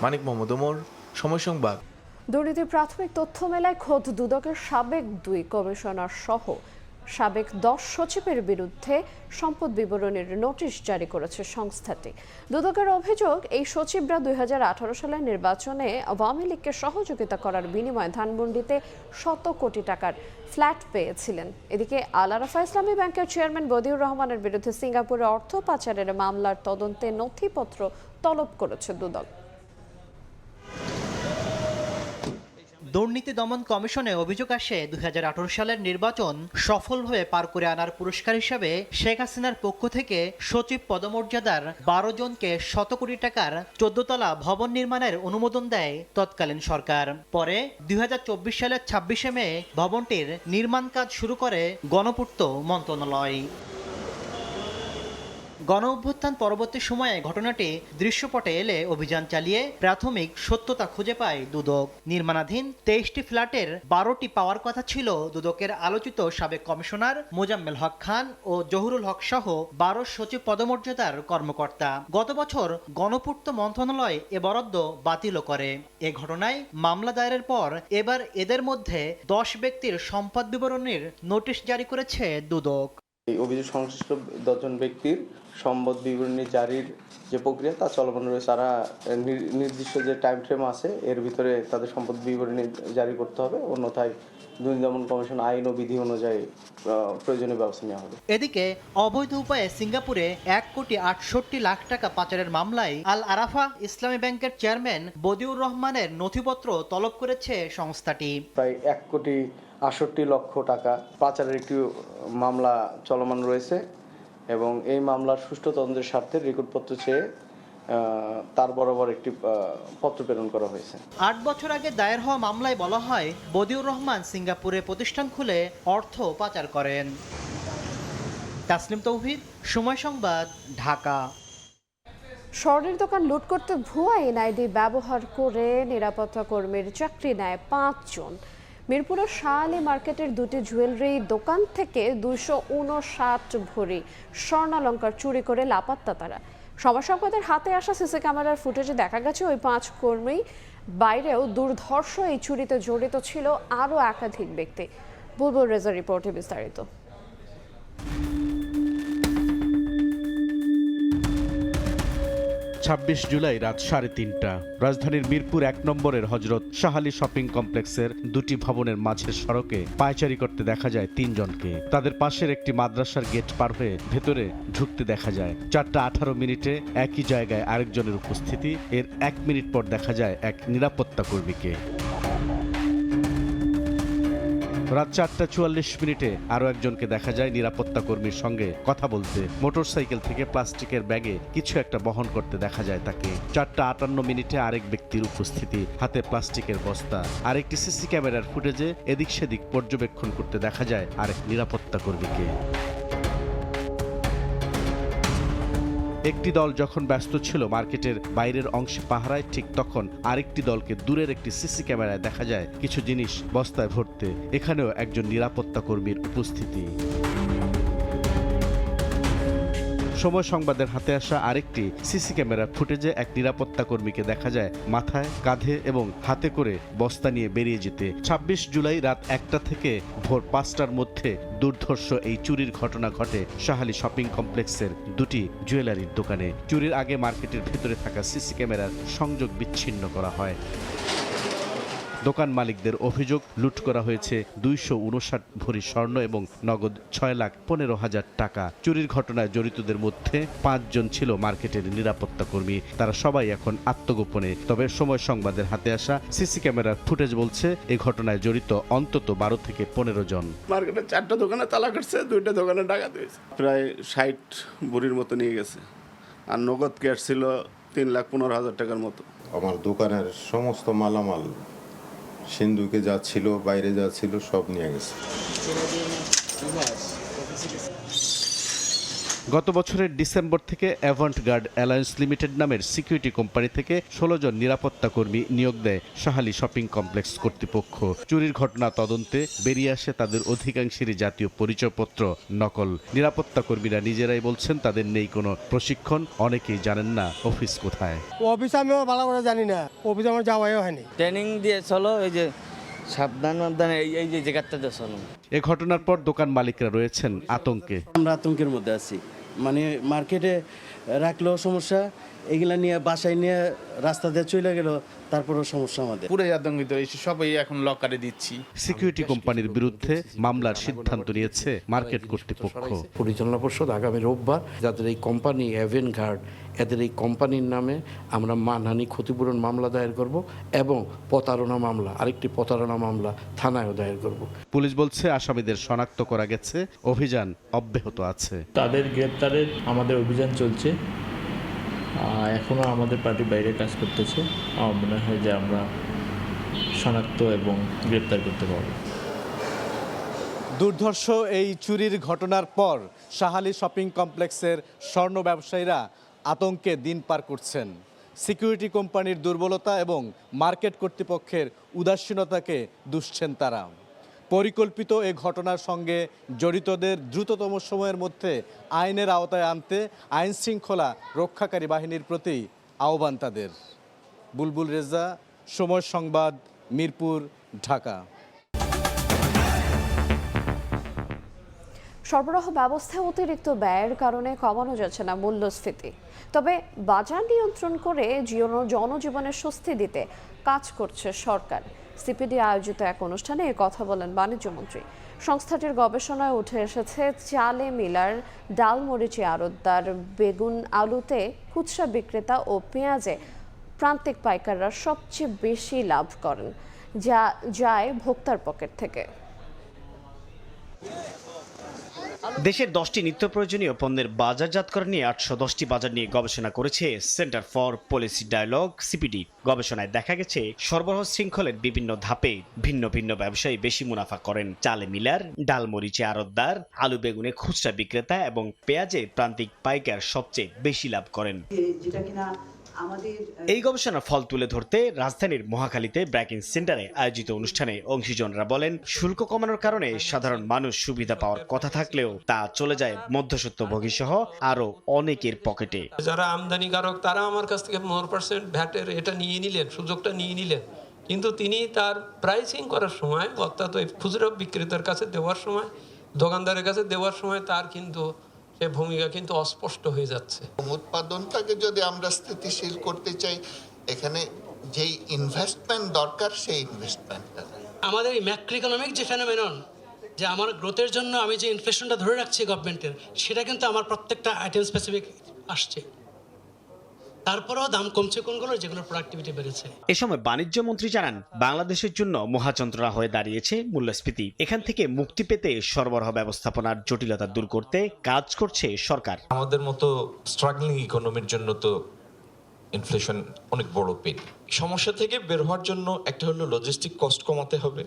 মানিক মোহাম্মদ ওমর, সময় সংবাদ। দুর্নীতির প্রাথমিক তথ্য মেলায় খোদ দুদকের সাবেক 2 কমিশনার সহ সাবেক 10 সচিবের বিরুদ্ধে সম্পদ বিবরণীর নোটিশ জারি করেছে সংস্থাটি। দুদকের অভিযোগ, এই সচিবরা 2018 সালের নির্বাচনে আওয়ামী লীগকে সহযোগিতা করার বিনিময়ে ধানমন্ডিতে শত কোটি টাকার ফ্ল্যাট পেয়েছিলেন। এদিকে আল আরাফা ইসলামী ব্যাংকের চেয়ারম্যান বদিউর রহমানের বিরুদ্ধে সিঙ্গাপুরে অর্থ পাচারের মামলার তদন্তে নথিপত্র তলব করেছে দুদক। দুর্নীতি দমন কমিশনে অভিযোগ আসে 2018 সালের নির্বাচন সফলভাবে পার করে আনার পুরস্কার হিসেবে শেখ হাসিনার পক্ষ থেকে সচিব পদমর্যাদার 12 জনকে শত কোটি টাকার 14 তলা ভবন নির্মাণের অনুমোদন দেয় তৎকালীন সরকার। পরে 2024 সালের 26শে মে ভবনটির নির্মাণ কাজ শুরু করে গণপূর্ত মন্ত্রণালয়। গণ অভ্যুত্থান পরবর্তী সময়ে ঘটনাটি দৃশ্যপটে এলে অভিযান চালিয়ে প্রাথমিক সত্যতা খুঁজে পায় দুদক। নির্মাণাধীন 23টি ফ্ল্যাটের 12টি পাওয়ার কথা ছিল দুদকের আলোচিত সাবেক কমিশনার মোজাম্মেল হক খান ও জহুরুল হক সহ 12 সচিব পদমর্যাদার কর্মকর্তা। গত বছর গণপূর্ত মন্ত্রণালয় এ বরাদ্দ বাতিল করে। এ ঘটনায় মামলা দায়েরের পর এবার এদের মধ্যে 10 ব্যক্তির সম্পদ বিবরণীর নোটিশ জারি করেছে দুদক। এই অভিযোগ সংশ্লিষ্ট 10 জন ব্যক্তির সম্পদ বিবরণী জারির যে প্রক্রিয়া তা চলমান রয়েছে। তারা নির্দিষ্ট যে টাইম ফ্রেম আছে এর ভিতরে তাদের সম্পদ বিবরণী জারি করতে হবে, অন্যথায় দুর্নীতি দমন কমিশন আইন ও বিধি অনুযায়ী প্রয়োজনীয় ব্যবস্থা নেওয়া হবে। এদিকে অবৈধ উপায়ে সিঙ্গাপুরে 1,68 লাখ টাকা পাচারের মামলায় আল আরাফা ইসলামী ব্যাংকের চেয়ারম্যান বদিউর রহমানের নথিপত্র তলব করেছে সংস্থাটি। প্রায় 1,68 লক্ষ টাকা পাচারের একটি মামলা চলমান রয়েছে এবং এই মামলার সুষ্ঠু তদন্তের স্বার্থে রেকর্ডপত্র চেয়ে তার বরাবর একটি পত্র প্রেরণ করা হয়েছে। 8 বছর আগে দায়ের হওয়া মামলায় বলা হয় বদিউর রহমান সিঙ্গাপুরে প্রতিষ্ঠান খুলে অর্থ পাচার করেন। তাসলিম তৌহিদ, সময় সংবাদ, ঢাকা। স্বর্ণের দোকান লুট করতে ভুয়া এনআইডি ব্যবহার করে নিরাপত্তা কর্মীর চাকরি নেয় 5 জন। মিরপুরের শাহ আলী মার্কেটের 2টি জুয়েলারি দোকান থেকে 259 ভরি স্বর্ণালংকার চুরি করে লাপাত্তা তারা। সমাজ সংবাদের হাতে আসা সিসি ক্যামেরার ফুটেজে দেখা গেছে ওই 5 কর্মী বাইরেও দুর্ধর্ষ এই চুরিতে জড়িত ছিল আরও একাধিক ব্যক্তি। বুলবুল রেজার রিপোর্টে বিস্তারিত। 26 জুলাই রাত 3:30টা রাজধানীর মিরপুর 1 নম্বরের হযরত শাহ আলী শপিং কমপ্লেক্সের 2টি ভবনের মাঝের সড়কে পায়চারি করতে দেখা যায় 3 জনকে। তাদের পাশের একটি মাদ্রাসার গেট পার হয়ে ভেতরে ঢুকতে দেখা যায়। 4:18 মিনিটে একই জায়গায় আরেকজনের উপস্থিতি। এর 1 মিনিট পর দেখা যায় এক নিরাপত্তা কর্মীকে। রাত 4:44 মিনিটে আরও একজনকে দেখা যায় নিরাপত্তা কর্মীর সঙ্গে কথা বলতে। মোটরসাইকেল থেকে প্লাস্টিকের ব্যাগে কিছু একটা বহন করতে দেখা যায় তাকে। 4:58 মিনিটে আরেক ব্যক্তির উপস্থিতি, হাতে প্লাস্টিকের বস্তা। আরেকটি সিসি ক্যামেরার ফুটেজে এদিক সেদিক পর্যবেক্ষণ করতে দেখা যায় আরেক নিরাপত্তা কর্মীকে। একটি দল যখন ব্যস্ত ছিল মার্কেটের বাইরের অংশে পাহারায়, ঠিক তখন আরেকটি দলকে দূরের একটি সিসি ক্যামেরায় দেখা যায় কিছু জিনিস বস্তায় ভরতে। এখানেও একজন নিরাপত্তা কর্মীর উপস্থিতি। সময় সংবাদের হাতে আসা আরেকটি সিসি ক্যামেরার ফুটেজে এক নিরাপত্তা কর্মীকে দেখা যায় মাথায়, কাঁধে এবং হাতে করে বস্তা নিয়ে বেরিয়ে যেতে। ২৬ জুলাই রাত ১টা থেকে ভোর ৫টার মধ্যে দুর্ধর্ষ এই চুরির ঘটনা ঘটে শাহালী শপিং কমপ্লেক্সের দুটি জুয়েলারির দোকানে। চুরির আগে মার্কেটের ভেতরে থাকা সিসি ক্যামেরার সংযোগ বিচ্ছিন্ন করা হয়। দোকান মালিকদের অভিযোগ, লুট করা হয়েছে ২৫৯ ভরি স্বর্ণ এবং নগদ ৬,১৫,০০০ টাকা। চুরির ঘটনায় জড়িতদের মধ্যে ৫ জন ছিল মার্কেটের নিরাপত্তা কর্মী। তারা সবাই এখন আত্মগোপনে। তবে সময় সংবাদের হাতে আসা সিসি ক্যামেরার ফুটেজ বলছে এই ঘটনায় জড়িত অন্তত ১২ থেকে ১৫ জন। মার্কেটে ৪টা দোকানে তালা কাটছে, 2টা দোকানে ডাকাতি হয়েছে। প্রায় ৬০ ভরির মতো নিয়ে গেছে, আর নগদ ক্যাশ ছিল ৩,১৫,০০০ টাকার মতো। আমার দোকানের সমস্ত মালামাল, সিন্ধুকে যা ছিল, বাইরে যা ছিল, সব নিয়ে গেছে। গত বছরের ডিসেম্বর থেকে অ্যাভান্ট গার্ড অ্যালায়েন্স লিমিটেড নামের সিকিউরিটি কোম্পানি থেকে ১৬ জন নিরাপত্তা কর্মী নিয়োগ দেয় শাহালী শপিং কমপ্লেক্স কর্তৃপক্ষ। চুরির ঘটনা তদন্তে বেরিয়ে আসে তাদের অধিকাংশেরই জাতীয় পরিচয়পত্র নকল। নিরাপত্তা কর্মীরা নিজেরাই বলছেন তাদের নেই কোনো প্রশিক্ষণ, অনেকেই জানেন না অফিস কোথায়। অফিস আমিও ভালো করে জানি না, অফিস আমার যাওয়াই হয়নি। ট্রেনিং দিয়ে চলো, এই যে সাবধান এই যে জায়গাটাতে চলো। এ ঘটনার পর দোকান মালিকরা রয়েছেন আতঙ্কে। আমরা আতঙ্কের মধ্যে আছি, মানে মার্কেটে রাখলেও সমস্যা, এগুলা নিয়ে বাসায় নিয়ে রাস্তা দিয়ে চলে গেল, তারপরও সমস্যা আমাদের। পুরো আতঙ্কিত, সবাই এখন লকারে দিচ্ছি। সিকিউরিটি কোম্পানির বিরুদ্ধে মামলার সিদ্ধান্ত নিয়েছে মার্কেট কর্তৃপক্ষ। পরিচালনা পর্ষদ আগামী রোববার যাদের এই কোম্পানি অ্যাভেন গার্ড, এদের এই কোম্পানির নামে আমরা মানহানি ক্ষতিপূরণ মামলা দায়ের করব এবং প্রতারণা মামলা, আরেকটি প্রতারণা মামলা থানায়ও দায়ের করব। পুলিশ বলছে আসামিদের শনাক্ত করা গেছে, অভিযান অব্যাহত আছে। তাদের গ্রেপ্তারের আমাদের অভিযান চলছে, এখনও আমাদের পার্টির বাইরে কাজ করতেছে। আমার মনে হয় যে আমরা শনাক্ত এবং গ্রেপ্তার করতে পারব। দুর্ধর্ষ এই চুরির ঘটনার পর শাহালী শপিং কমপ্লেক্সের স্বর্ণ ব্যবসায়ীরা আতঙ্কে দিন পার করছেন। সিকিউরিটি কোম্পানির দুর্বলতা এবং মার্কেট কর্তৃপক্ষের উদাসীনতাকে দুষছেন তারা। পরিকল্পিত এ ঘটনার সঙ্গে জড়িতদের দ্রুততম সময়ের মধ্যে আইনের আওতায় আনতে আইন শৃঙ্খলা রক্ষাকারী বাহিনীর প্রতি আহ্বান তাদের। বুলবুল রেজা, সময় সংবাদ, মিরপুর, ঢাকা। সরবরাহ ব্যবস্থায় অতিরিক্ত ব্যয়ের কারণে কমানো যাচ্ছে না মূল্যস্ফীতি, তবে বাজার নিয়ন্ত্রণ করে জনজীবনের স্বস্তি দিতে কাজ করছে সরকার। সিপিডি আয়োজিত এক অনুষ্ঠানে এ কথা বলেন বাণিজ্যমন্ত্রী। সংস্থাটির গবেষণায় উঠে এসেছে চালে মিলার, ডাল মরিচে আড়তদার, বেগুন আলুতে খুচরা বিক্রেতা ও পেঁয়াজে প্রান্তিক পাইকাররা সবচেয়ে বেশি লাভ করেন, যা যায় ভোক্তার পকেট থেকে। দেশের 10টি নিত্য প্রয়োজনীয় পণ্যের বাজারজাতকরণ নিয়ে 810টি বাজার নিয়ে গবেষণা করেছে Centre for Policy Dialogue CPD. গবেষণায় দেখা গেছে সরবরাহ শৃঙ্খলের বিভিন্ন ধাপে ভিন্ন ভিন্ন ব্যবসায়ী বেশি মুনাফা করেন। চালে মিলার, ডাল মরিচে আড়তদার, আলু বেগুনে খুচরা বিক্রেতা এবং পেঁয়াজে প্রান্তিক পাইকার সবচেয়ে বেশি লাভ করেন। এই গবেষণার ফল তুলে ধরতে রাজধানীর মহাখালীতে ব্র্যাকিং সেন্টারে আয়োজিত অনুষ্ঠানে অংশীজনরা বলেন, শুল্ক কমানোর কারণে সাধারণ মানুষ সুবিধা পাওয়ার কথা থাকলেও তা চলে যায় মধ্যস্বত্বভোগী সহ আরো অনেকের পকেটে। যারা আমদানিকারক তারা আমার কাছ থেকে 4% ভ্যাটের এটা নিয়ে নিলেন, সুযোগটা নিয়ে নিলেন, কিন্তু তিনি তার প্রাইসিং করার সময়, অর্থাৎ ওই খুচরা বিক্রেতার কাছে দেওয়ার সময়, দোকানদারের কাছে দেওয়ার সময় তার কিন্তু ভূমিকা কিন্তু অস্পষ্ট হয়ে যাচ্ছে। উৎপাদনটাকে যদি আমরা স্থিতিশীল করতে চাই, এখানে যেই ইনভেস্টমেন্ট দরকার সেই ইনভেস্টমেন্টটা আমাদের এই ম্যাক্রো ইকোনমিক যে ফেনোমেনন, যে আমার গ্রোথের জন্য আমি যে ইনফ্লেশনটা ধরে রাখছি গভর্নমেন্টের, সেটা কিন্তু আমার প্রত্যেকটা আইটেম স্পেসিফিক আসছে। তারপরেও দাম কমছে কোনগুলো, যেগুলো প্রোডাক্টিভিটি বেড়েছে। এ সময় বাণিজ্য মন্ত্রী জানান, বাংলাদেশের জন্য মহাযন্ত্রণা হয়ে দাঁড়িয়েছে মূল্যস্ফীতি। এখান থেকে মুক্তি পেতে সরবরাহ ব্যবস্থাপনার জটিলতা দূর করতে কাজ করছে সরকার। আমাদের মতো স্ট্রাগলিং ইকোনমির জন্য তো ইনফ্লেশন অনেক বড় পেন। সমস্যা থেকে বের হওয়ার জন্য একটা হলো লজিস্টিক কস্ট কমাতে হবে,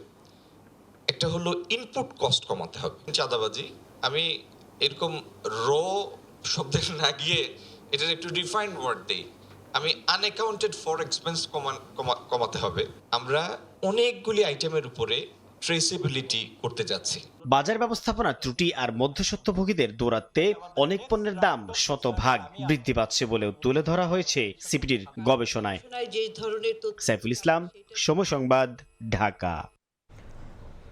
একটা হলো ইনপুট কস্ট কমাতে হবে। চাঁদাবাজি, আমি এরকম র শব্দে না গিয়ে এটার একটু ডিফাইন্ড ওয়ার্ড দেই, আমি আনঅ্যাকাউন্টেড ফর এক্সপেন্স কমাতে হবে। আমরা অনেকগুলি আইটেমের উপরে ট্রেসেবিলিটি করতে যাচ্ছি। বাজার ব্যবস্থাপনার ত্রুটি আর মধ্যস্বত্বভোগীদের দৌরাত্মে অনেক পণ্যের দাম শতভাগ বৃদ্ধি পাচ্ছে বলেও তুলে ধরা হয়েছে সিপিডির গবেষণায়। সাইফুল ইসলাম, সময় সংবাদ, ঢাকা।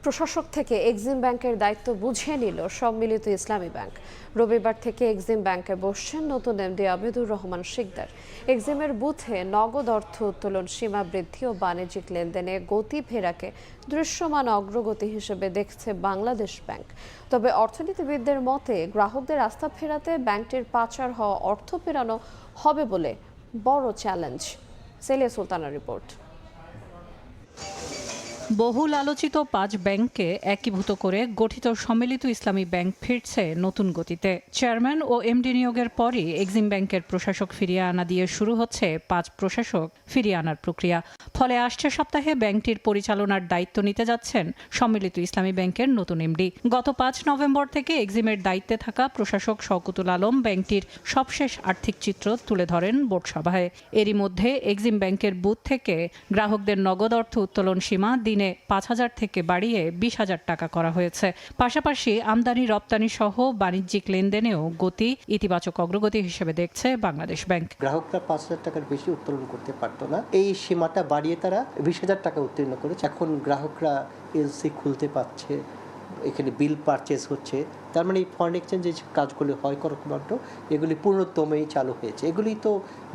প্রশাসক থেকে এক্সিম ব্যাংকের দায়িত্ব বুঝিয়ে নিল সম্মিলিত ইসলামী ব্যাংক। রবিবার থেকে এক্সিম ব্যাংকে বসছেন নতুন এমডি আবেদুর রহমান শিকদার। এক্সিমের বুথে নগদ অর্থ উত্তোলন সীমা বৃদ্ধি ও বাণিজ্যিক লেনদেনে গতি ফেরাকে দৃশ্যমান অগ্রগতি হিসেবে দেখছে বাংলাদেশ ব্যাংক। তবে অর্থনীতিবিদদের মতে গ্রাহকদের আস্থা ফেরাতে ব্যাংকটির পাচার হওয়া অর্থ ফেরানো হবে বলে বড় চ্যালেঞ্জ। সেলিয়া সুলতানার রিপোর্ট। বহুল আলোচিত 5 ব্যাংককে একীভূত করে গঠিত সম্মিলিত ইসলামী ব্যাংক ফিরছে নতুন গতিতে। চেয়ারম্যান ও এমডি নিয়োগের পরই এক্সিম ব্যাংকের প্রশাসক ফিরিয়ে আনা দিয়ে শুরু হচ্ছে 5 প্রশাসক ফিরিয়ে আনার প্রক্রিয়া। ফলে আসছে সপ্তাহে ব্যাংকটির পরিচালনার দায়িত্ব নিতে যাচ্ছেন সম্মিলিত ইসলামী ব্যাংকের নতুন এমডি। গত 5 নভেম্বর থেকে এক্সিমের দায়িত্বে থাকা প্রশাসক শওকতুল আলম ব্যাংকটির সবশেষ আর্থিক চিত্র তুলে ধরেন বোর্ড সভায়। এরই মধ্যে এক্সিম ব্যাংকের বুথ থেকে গ্রাহকদের নগদ অর্থ উত্তোলন সীমা দিনে 5,000 থেকে বাড়িয়ে 20,000 টাকা করা হয়েছে। পাশাপাশি আমদানি রপ্তানি সহ বাণিজ্যিক লেনদেনেও গতি ইতিবাচক অগ্রগতি হিসেবে দেখছে বাংলাদেশ ব্যাংক। গ্রাহকরা 5,000 টাকার বেশি উত্তোলন করতে পারতো না, এই সীমাটা বাড়িয়ে তারা 20,000 টাকা উত্তীর্ণ করেছে। এখন গ্রাহকরা এলসি খুলতে পারছে, এখানে বিল পারচেজ হচ্ছে। তার মানে এই ফরেন এক্সচেঞ্জ যে কাজগুলি হয় কর্মকাণ্ড, এগুলি পূর্ণতমেই চালু হয়েছে। এগুলি তো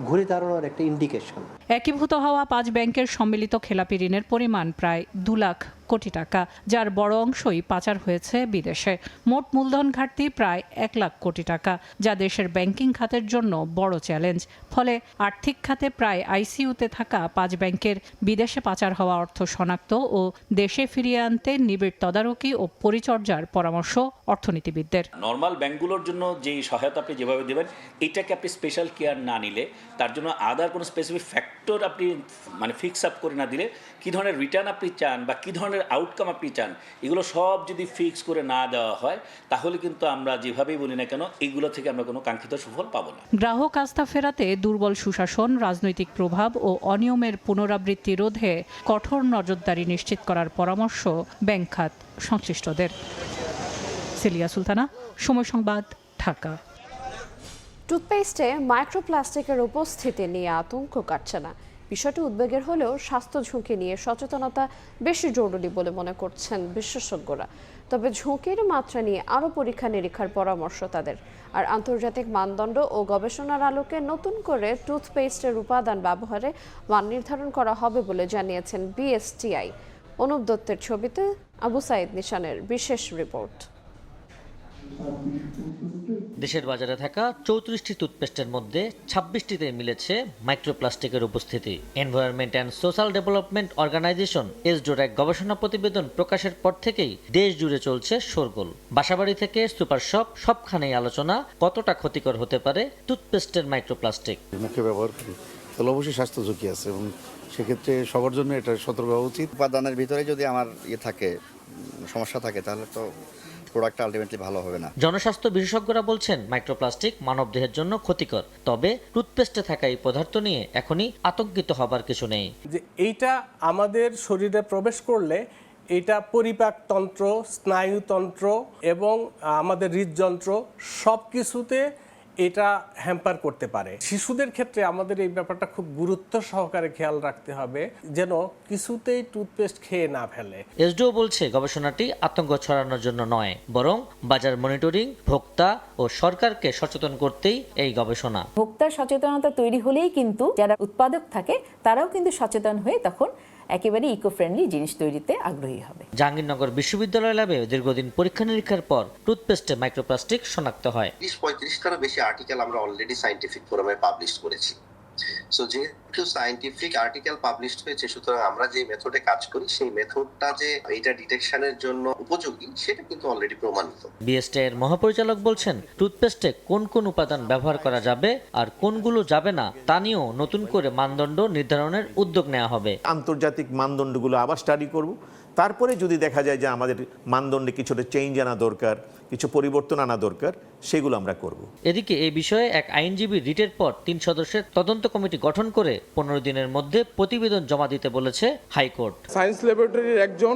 ঘুরে দাঁড়ানোর একটা ইন্ডিকেশন। একীভূত হওয়া 5 ব্যাংকের সম্মিলিত খেলাপি ঋণের পরিমাণ প্রায় 2 লাখ কোটি টাকা, যার বড় অংশই পাচার হয়েছে বিদেশে। মোট মূলধন ঘাটতি প্রায় 1 লাখ কোটি টাকা, যা দেশের ব্যাংকিং খাতের জন্য বড় চ্যালেঞ্জ। ফলে আর্থিক খাতে প্রায় আইসিইউতে থাকা 5 ব্যাংকের বিদেশে পাচার হওয়া অর্থ শনাক্ত ও দেশে ফিরিয়ে আনতে নিবিড় তদারকি ও পরিচর্যার পরামর্শ অর্থনীতিবিদদের। নর্মাল ব্যাংকগুলোর জন্য যেই সহায়তা আপনি যেভাবে দেবেন, এটাকে আপনি স্পেশাল কেয়ার না নিলে, তার জন্য আদার কোনো স্পেসিফিক ফ্যাক্টর আপনি ফিক্স আপ করে না দিলে, কী ধরনের রিটার্ন আপনি চান বা কী ধরনের আউটকাম আপনি চান, এগুলো সব যদি ফিক্স করে না দেওয়া হয়, তাহলে কিন্তু আমরা যেভাবেই বলি না কেন, এগুলো থেকে আমরা কোনো কাঙ্ক্ষিত সুফল পাবো না। গ্রাহক আস্থা ফেরাতে দুর্বল সুশাসন, রাজনৈতিক প্রভাব ও অনিয়মের পুনরাবৃত্তি রোধে কঠোর নজরদারি নিশ্চিত করার পরামর্শ ব্যাংক খাত সংশ্লিষ্টদের। সেলিয়া সুলতানা, সময় সংবাদ, ঢাকা। টুথপেস্টে মাইক্রোপ্লাস্টিকের উপস্থিতি নিয়ে আতঙ্ক কাটছে না। বিষয়টি উদ্বেগের হলেও স্বাস্থ্য ঝুঁকি নিয়ে সচেতনতা বেশি জরুরি বলে মনে করছেন বিশেষজ্ঞরা। তবে ঝুঁকির মাত্রা নিয়ে আরও পরীক্ষা নিরীক্ষার পরামর্শ তাদের। আর আন্তর্জাতিক মানদণ্ড ও গবেষণার আলোকে নতুন করে টুথপেস্টের উপাদান ব্যবহারে মান নির্ধারণ করা হবে বলে জানিয়েছেন বিএসটিআই। অনুপ দত্তের ছবিতে আবু সাইদ নিশানের বিশেষ রিপোর্ট। দেশের বাজারে থাকা 34টি টুথপেস্টের মধ্যে 26টিতে মিলেছে মাইক্রোপ্লাস্টিকের উপস্থিতি। Environment and social development organization এসডোর এক গবেষণা প্রতিবেদন প্রকাশের পর থেকেই দেশ জুড়ে চলছে শোরগোল। বাসাবাড়ি থেকে সুপার শপ, সবখানেই আলোচনা কতটা ক্ষতিকর হতে পারে টুথপেস্টের মাইক্রোপ্লাস্টিক। মুখে ব্যবহার করি তাহলে অবশ্যই স্বাস্থ্য ঝুঁকি আছে এবং সেক্ষেত্রে সবার জন্য এটা সতর্ক হওয়া উচিত। উপাদানের ভিতরে যদি আমার থাকে, সমস্যা থাকে, তাহলে তো প্রোডাক্টটা আলটিমেটলি ভালো হবে না। জনস্বাস্থ্য বিশেষজ্ঞরা বলছেন মাইক্রোপ্লাস্টিক মানবদেহের জন্য ক্ষতিকর। তবে টুথপেস্টে থাকা এই পদার্থ নিয়ে এখনই আতঙ্কিত হবার কিছু নেই। যে এইটা আমাদের শরীরে প্রবেশ করলে এটা পরিপাকতন্ত্র, স্নায়ুতন্ত্র এবং আমাদের হৃদযন্ত্র সব কিছুতে এটা হ্যাম্পার করতে পারে। শিশুদের ক্ষেত্রে আমাদের এই ব্যাপারটা খুব গুরুত্ব সহকারে খেয়াল রাখতে হবে যেন কিছুতেই টুথপেস্ট খেয়ে না ফেলে। এসডিও বলছে গবেষণাটি আতঙ্ক ছড়ানোর জন্য নয়, বরং বাজার মনিটরিং, ভোক্তা ও সরকারকে সচেতন করতেই এই গবেষণা। ভোক্তার সচেতনতা তৈরি হলেই কিন্তু যারা উৎপাদক থাকে তারাও কিন্তু সচেতন হয়ে তখন একেবারে ইকো ফ্রেন্ডলি জিনিস তৈরিতে আগ্রহী হবে। জাহাঙ্গীরনগর বিশ্ববিদ্যালয় ল্যাবে দীর্ঘদিন পরীক্ষা নিরীক্ষার পর টুথপেস্টে মাইক্রোপ্লাস্টিক শনাক্ত হয়। 30-35টারও বেশি আর্টিকেল আমরা অলরেডি সায়েন্টিফিক ফোরামে পাবলিশ করেছি। সো যেহেতু সায়েন্টিফিক আর্টিকেল পাবলিশ হয়েছে, সুতরাং আমরা যে মেথডে কাজ করি সেই মেথডটা যে এটা ডিটেকশনের জন্য উপযোগী সেটা কিন্তু অলরেডি প্রমাণিত। বিএসটিআই এর মহাপরিচালক বলছেন টুথপেস্টে কোন কোন উপাদান ব্যবহার করা যাবে আর কোনগুলো যাবে না তা নিয়েও নতুন করে মানদণ্ড নির্ধারণের উদ্যোগ নেওয়া হবে। আন্তর্জাতিক মানদণ্ডগুলো আবার স্টাডি করব, তারপরে যদি দেখা যায় যে আমাদের মানদণ্ডে কিছুটা চেঞ্জ আনা দরকার, কিছু পরিবর্তন আনা দরকার, সেগুলো আমরা করব। এদিকে এই বিষয়ে এক আইনজীবী রিটের পর 3 সদস্যের তদন্ত কমিটি গঠন করে 15 দিনের মধ্যে প্রতিবেদন জমা দিতে বলেছে হাইকোর্ট। সায়েন্স ল্যাবরেটরির একজন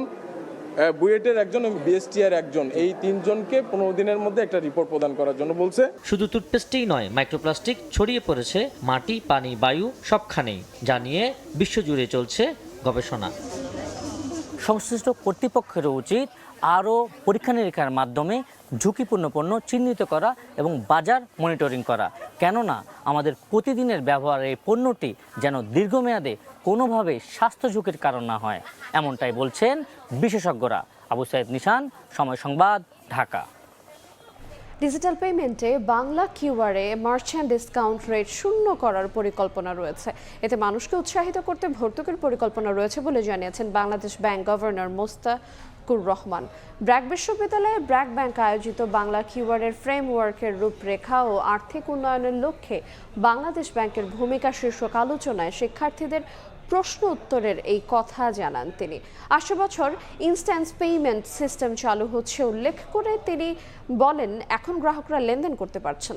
বুয়েটের একজন এবং বিএসটিআর একজন, এই 3 জনকে 15 দিনের মধ্যে একটা রিপোর্ট প্রদান করার জন্য বলছে। শুধু টুথপেস্টেই নয়, মাইক্রোপ্লাস্টিক ছড়িয়ে পড়েছে মাটি, পানি, বায়ু সবখানেই, যা নিয়ে বিশ্বজুড়ে চলছে গবেষণা। সংশ্লিষ্ট কর্তৃপক্ষেরও উচিত আরও পরীক্ষা নিরীক্ষার মাধ্যমে ঝুঁকিপূর্ণ পণ্য চিহ্নিত করা এবং বাজার মনিটরিং করা। কেননা আমাদের প্রতিদিনের ব্যবহারের এই পণ্যটি যেন দীর্ঘমেয়াদে কোনোভাবে স্বাস্থ্য ঝুঁকির কারণ না হয়, এমনটাই বলছেন বিশেষজ্ঞরা। আবু সাইদ নিশান, সময় সংবাদ, ঢাকা। ডিজিটাল পেমেন্টে বাংলা কিউআরে মার্চেন্ট ডিসকাউন্ট রেট 0 করার পরিকল্পনা রয়েছে। এতে মানুষকে উৎসাহিত করতে ভর্তুকির পরিকল্পনা রয়েছে বলে জানিয়েছেন বাংলাদেশ ব্যাংক গভর্নর মোস্তাকুর রহমান। ব্র্যাক বিশ্ববিদ্যালয়ে ব্র্যাক ব্যাংক আয়োজিত বাংলা কিউআরের ফ্রেমওয়ার্কের রূপরেখা ও আর্থিক উন্নয়নের লক্ষ্যে বাংলাদেশ ব্যাংকের ভূমিকা শীর্ষক আলোচনায় শিক্ষার্থীদের প্রশ্ন উত্তরের এই কথা জানান তিনি। ৮০ বছর ইনস্ট্যান্ট পেমেন্ট সিস্টেম চালু হচ্ছে উল্লেখ করে তিনি বলেন, এখন গ্রাহকরা লেনদেন করতে পারছেন।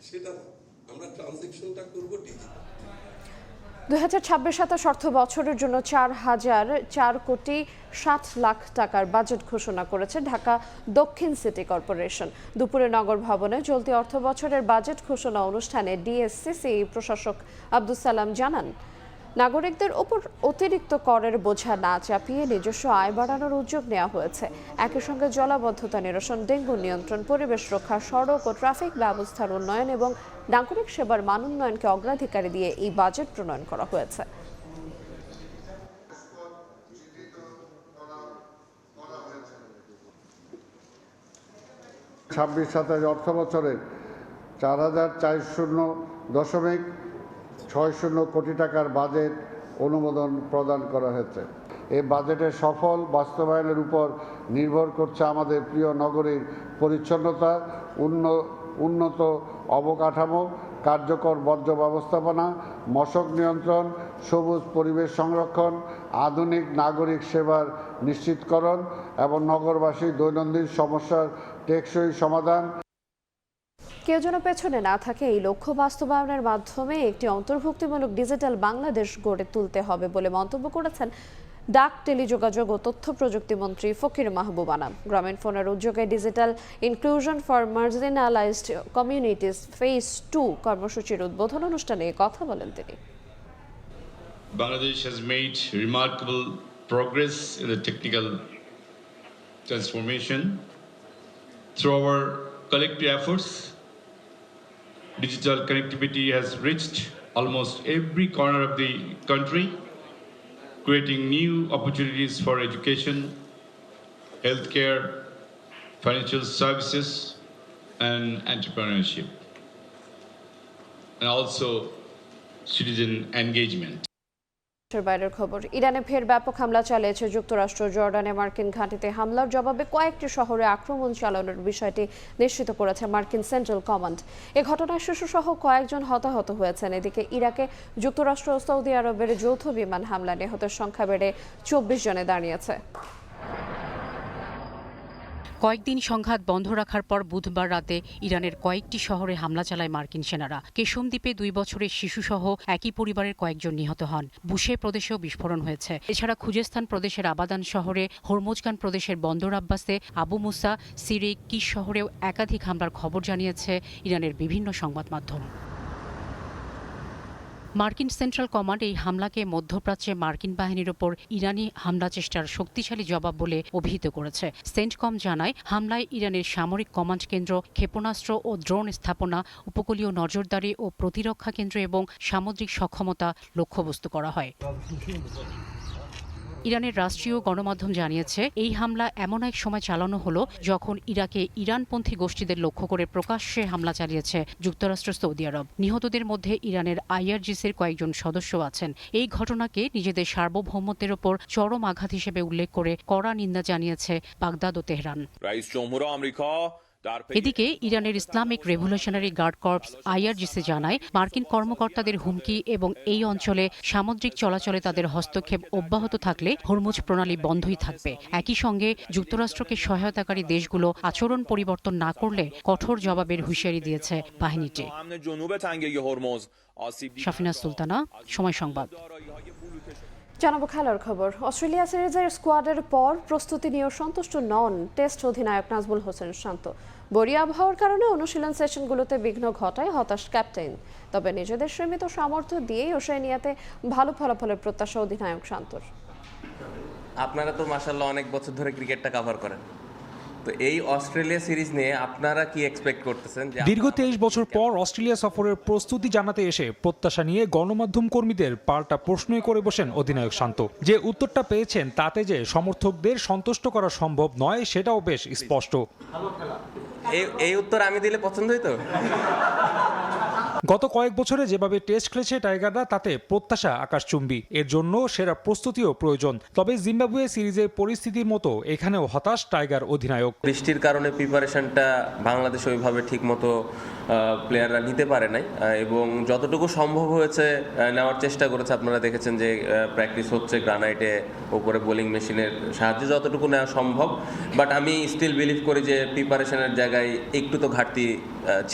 সেটা আমরা ট্রানজ্যাকশনটা করব ডিজিটাল। ২০২৬-২৭ অর্থ বছরের জন্য 4,04,07,00,০০০ টাকার বাজেট ঘোষণা করেছে ঢাকা দক্ষিণ সিটি কর্পোরেশন। দুপুরে নগর ভবনে চলতি অর্থ বছরের বাজেট ঘোষণা অনুষ্ঠানে ডিএসসিসি প্রশাসক আব্দুল সালাম জানান, নাগরিকদের ওপর অতিরিক্ত করের বোঝা না চাপিয়ে নিজস্ব আয় বাড়ানোর উদ্যোগ নেওয়া হয়েছে। একই সঙ্গে জলাবদ্ধতা নিরসন, ডেঙ্গু নিয়ন্ত্রণ, পরিবেশ রক্ষা, সড়ক ও ট্রাফিক ব্যবস্থার উন্নয়ন এবং নাগরিক সেবার মান উন্নয়নকে অগ্রাধিকার দিয়ে এই বাজেট প্রণয়ন করা হয়েছে। ২৬-২৭ অর্থ বছরে ৪,৪০.60 কোটি টাকার বাজেট অনুমোদন প্রদান করা হয়েছে। এই বাজেটের সফল বাস্তবায়নের উপর নির্ভর করছে আমাদের প্রিয় নগরীর পরিচ্ছন্নতা, উন্নত অবকাঠামো, কার্যকর বর্জ্য ব্যবস্থাপনা, মশক নিয়ন্ত্রণ, সবুজ পরিবেশ সংরক্ষণ, আধুনিক নাগরিক সেবার নিশ্চিতকরণ এবং নগরবাসীর দৈনন্দিন সমস্যার টেকসই সমাধান। কেউ যেন পেছনে না থাকে, এই লক্ষ্য বাস্তবায়নের মাধ্যমে একটি অন্তর্ভুক্তিমূলক ডিজিটাল বাংলাদেশ গড়ে তুলতে হবে বলে মন্তব্য করেছেন ডাক, টেলিযোগাযোগ ও তথ্য প্রযুক্তি মন্ত্রী ফকির মাহবুব আনাম। গ্রামীণ ফোনের উদ্যোগে digital inclusion for marginalised communities phase 2 কর্মসূচির উদ্বোধন অনুষ্ঠানে কথা বলেন তিনি। Bangladesh has made remarkable progress in the technical transformation. Through our collective efforts, digital connectivity has reached almost every corner of the country, creating new opportunities for education, healthcare, financial services, and entrepreneurship, and also citizen engagement. বাইরের খবর, ইরানে ফের ব্যাপক হামলা চালিয়েছে যুক্তরাষ্ট্র। জর্ডানে মার্কিন ঘাঁটিতে হামলার জবাবে কয়েকটি শহরে আক্রমণ চালানোর বিষয়টি নিশ্চিত করেছে মার্কিন সেন্ট্রাল কমান্ড। এ ঘটনায় শিশুসহ কয়েকজন হতাহত হয়েছেন। এদিকে ইরাকে যুক্তরাষ্ট্র ও সৌদি আরবের যৌথ বিমান হামলা নিহতের সংখ্যা বেড়ে 24 জনে দাঁড়িয়েছে। কয়েকদিন সংঘাত বন্ধ রাখার পর বুধবার রাতে ইরানের কয়েকটি শহরে হামলা চালায় মার্কিন সেনারা। কেশম দ্বীপে 2 বছরের শিশুসহ একই পরিবারের কয়েকজন নিহত হন। বুশে প্রদেশেও বিস্ফোরণ হয়েছে। এছাড়া খুজেস্তান প্রদেশের আবাদান শহরে, হরমুজগান প্রদেশের বন্দর আব্বাসে, আবু মুসা, সিরিক, কিস শহরেও একাধিক হামলার খবর জানিয়েছে ইরানের বিভিন্ন সংবাদ মাধ্যম। মার্কিন সেন্ট্রাল কমান্ড এই হামলাকে মধ্যপ্রাচ্যে মার্কিন বাহিনীর ওপর ইরানি হামলা চেষ্টার শক্তিশালী জবাব বলে অভিহিত করেছে। সেন্টকম জানায়, হামলায় ইরানের সামরিক কমান্ড কেন্দ্র, ক্ষেপণাস্ত্র ও ড্রোন স্থাপনা, উপকূলীয় নজরদারি ও প্রতিরক্ষা কেন্দ্র এবং সামুদ্রিক সক্ষমতা লক্ষ্যবস্তু করা হয়। ইরানের রাষ্ট্রীয় গণমাধ্যম জানিয়েছে, এই হামলা এমন এক সময় চালানো হলো যখন ইরাকে ইরানপন্থী গোষ্ঠীদের লক্ষ্য করে প্রকাশ্যে হামলা চালিয়েছে যুক্তরাষ্ট্র, সৌদি আরব। নিহতদের মধ্যে ইরানের IRGCর কয়েকজন সদস্য আছেন। এই ঘটনাকে নিজেদের সার্বভৌমত্বের ওপর চরম আঘাত হিসেবে উল্লেখ করে কড়া নিন্দা জানিয়েছে বাগদাদ ও তেহরান। রাইস জমহুর আমেরিকা এদিকে ইরানের Islamic Revolutionary Guard Corps IRGC জানায় মার্কিন কর্মকর্তাদের হুমকি এবং এই অঞ্চলে সামুদ্রিক চলাচলে তাদের হস্তক্ষেপ অব্যাহত থাকলে হরমুজ প্রণালী বন্ধই থাকবে। একই সঙ্গে যুক্তরাষ্ট্রকে সহায়তাকারী দেশগুলো আচরণ পরিবর্তন না করলে কঠোর জবাবের হুঁশিয়ারি দিয়েছে বাহিনীটি। শাফিনা সুলতানা, সময় সংবাদ। জানাবো খেলার খবর। অস্ট্রেলিয়া সিরিজের স্কোয়াডের পর প্রস্তুতি নিয়েও সন্তুষ্ট নন টেস্ট অধিনায়ক নাজমুল হোসেন শান্ত। বড়ি আবহাওয়ার কারণে অনুশীলন সেশনগুলোতে বিঘ্ন ঘটায় হতাশ ক্যাপ্টেন। তবে নিজেদের সীমিত সামর্থ্য দিয়েই অস্ট্রেলিয়াতে ভালো ফলাফলের প্রত্যাশা অধিনায়ক শান্তর। আপনারা তো মাশাআল্লাহ অনেক বছর ধরে ক্রিকেটটা কভার করেন, তো এই অস্ট্রেলিয়া সিরিজ নিয়ে আপনারা কি এক্সপেক্ট করতেছেন? দীর্ঘ 23 বছর পর অস্ট্রেলিয়া সফরের প্রস্তুতি জানাতে এসে প্রত্যাশা নিয়ে গণমাধ্যম কর্মীদের পাল্টা প্রশ্নই করে বসেন অধিনায়ক শান্ত। যে উত্তরটা পেয়েছেন তাতে যে সমর্থকদের সন্তুষ্ট করা সম্ভব নয় সেটাও বেশ স্পষ্ট। এই উত্তর আমি দিলে পছন্দ হইতো? গত কয়েক বছরে যেভাবে টেস্ট খেলেছে টাইগাররা তাতে প্রত্যাশা আকাশচুম্বী। এর জন্য সেরা প্রস্তুতিও প্রয়োজন। তবে জিম্বাবুয়ে সিরিজের পরিস্থিতির মতো এখানেও হতাশ টাইগার অধিনায়ক। বৃষ্টির কারণে প্রিপারেশনটা বাংলাদেশ ওইভাবে ঠিক মতো প্লেয়াররা নিতে পারে নাই এবং যতটুকু সম্ভব হয়েছে নেওয়ার চেষ্টা করেছে। আপনারা দেখেছেন যে প্র্যাকটিস হচ্ছে গ্রানাইটে, ওপরে বোলিং মেশিনের সাহায্যে যতটুকু নেওয়া সম্ভব। বাট আমি স্টিল বিলিভ করি যে প্রিপারেশনের জায়গায় একটু তো ঘাটতি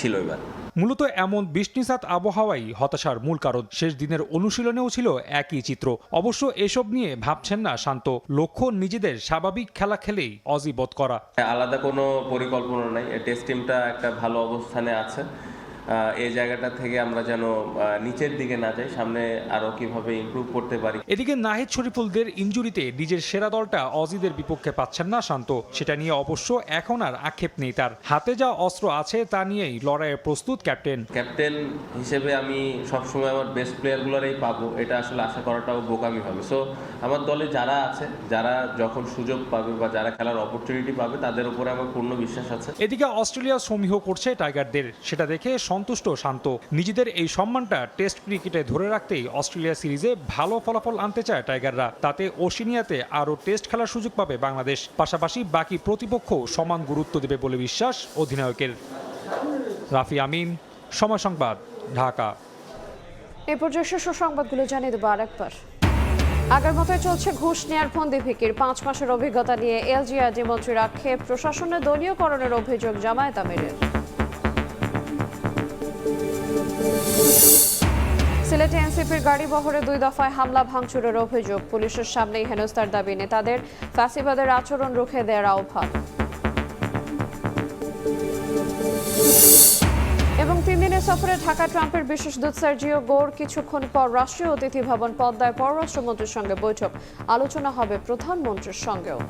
ছিল এবার। মূলত এমন বৃষ্টিসাত আবহাওয়াই হতাশার মূল কারণ। শেষ দিনের অনুশীলনেও ছিল একই চিত্র। অবশ্য এসব নিয়ে ভাবছেন না শান্ত। লক্ষ্য নিজেদের স্বাভাবিক খেলা খেলেই অজি বোধ করা। আলাদা কোনো পরিকল্পনা নাই। টেস্ট টিমটা একটা ভালো অবস্থানে আছে। এই জায়গাটা থেকে আমরা যেন নিচের দিকে না যাই, সামনে আরো কিভাবে ইমপ্রুভ করতে পারি। এদিকে নাহিদ শরীফুলদের ইনজুরিতে নিজের সেরা দলটা অজিদের বিপক্ষে পাচ্ছেন না শান্ত। সেটা নিয়ে অবশ্য এখন আর আক্ষেপ নেই তার। হাতে যা অস্ত্র আছে তা নিয়েই লড়াইয়ে প্রস্তুত ক্যাপ্টেন। ক্যাপ্টেন হিসেবে আমি সবসময় আমার বেস্ট প্লেয়ারগুলোরই পাবো, এটা আসলে আশা করাটাও বোকামি হবে। সো আমার দলে যারা আছে, যারা যখন সুযোগ পাবে বা যারা খেলার অপরচুনিটি পাবে তাদের উপরে আমার পূর্ণ বিশ্বাস আছে। এদিকে অস্ট্রেলিয়া সমীহ করছে টাইগারদের, সেটা দেখে সন্তুষ্ট শান্ত। নিজেদের এই সম্মানটা টেস্ট ক্রিকেটে ধরে রাখতেই অস্ট্রেলিয়া সিরিজে ভালো ফলাফল আনতে চায় টাইগাররা। তাতে ওশেনিয়াতে আরও টেস্ট খেলার সুযোগ পাবে বাংলাদেশ। পাশাপাশি বাকি প্রতিপক্ষ সমান গুরুত্ব দেবে বলে বিশ্বাস অধিনায়কের। রাফি আমিন, সময় সংবাদ, ঢাকা। এই পর্যায়ে শীর্ষ সংবাদগুলো জানিয়ে দেবো আরেকবার। আগের মতোই চলছে ঘুষ নেয়ার ফন্দি ফিকির। 5 মাসের অভিজ্ঞতা নিয়ে এলজিআরডি মন্ত্রীর আক্ষেপ, প্রশাসনের দলীয়করণের অভিযোগ জামায়াত আমিরের। সিলেটে এনসিপির গাড়ি বহরে 2 দফায় হামলা ভাঙচুরের অভিযোগ। পুলিশের সামনেই হেনস্থার দাবি নেতাদের, ফ্যাসিবাদের আচরণ রুখে দেওয়ার আহ্বান। এবং 3 দিনের সফরে ঢাকা ট্রাম্পের বিশেষ দূত সার্জিও গোর। কিছুক্ষণ পর রাষ্ট্রীয় অতিথি ভবন পদ্মায় পররাষ্ট্রমন্ত্রীর সঙ্গে বৈঠক। আলোচনা হবে প্রধানমন্ত্রীর সঙ্গেও।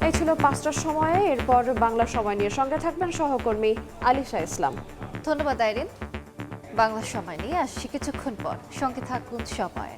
এই ছিল 5টার সময়ে। এরপর বাংলা সময় নিয়ে সঙ্গে থাকবেন সহকর্মী আলিশা ইসলাম। ধন্যবাদ আইরিন। বাংলা সময় নিয়ে আসছি কিছুক্ষণ পর, সঙ্গে থাকুন সময়।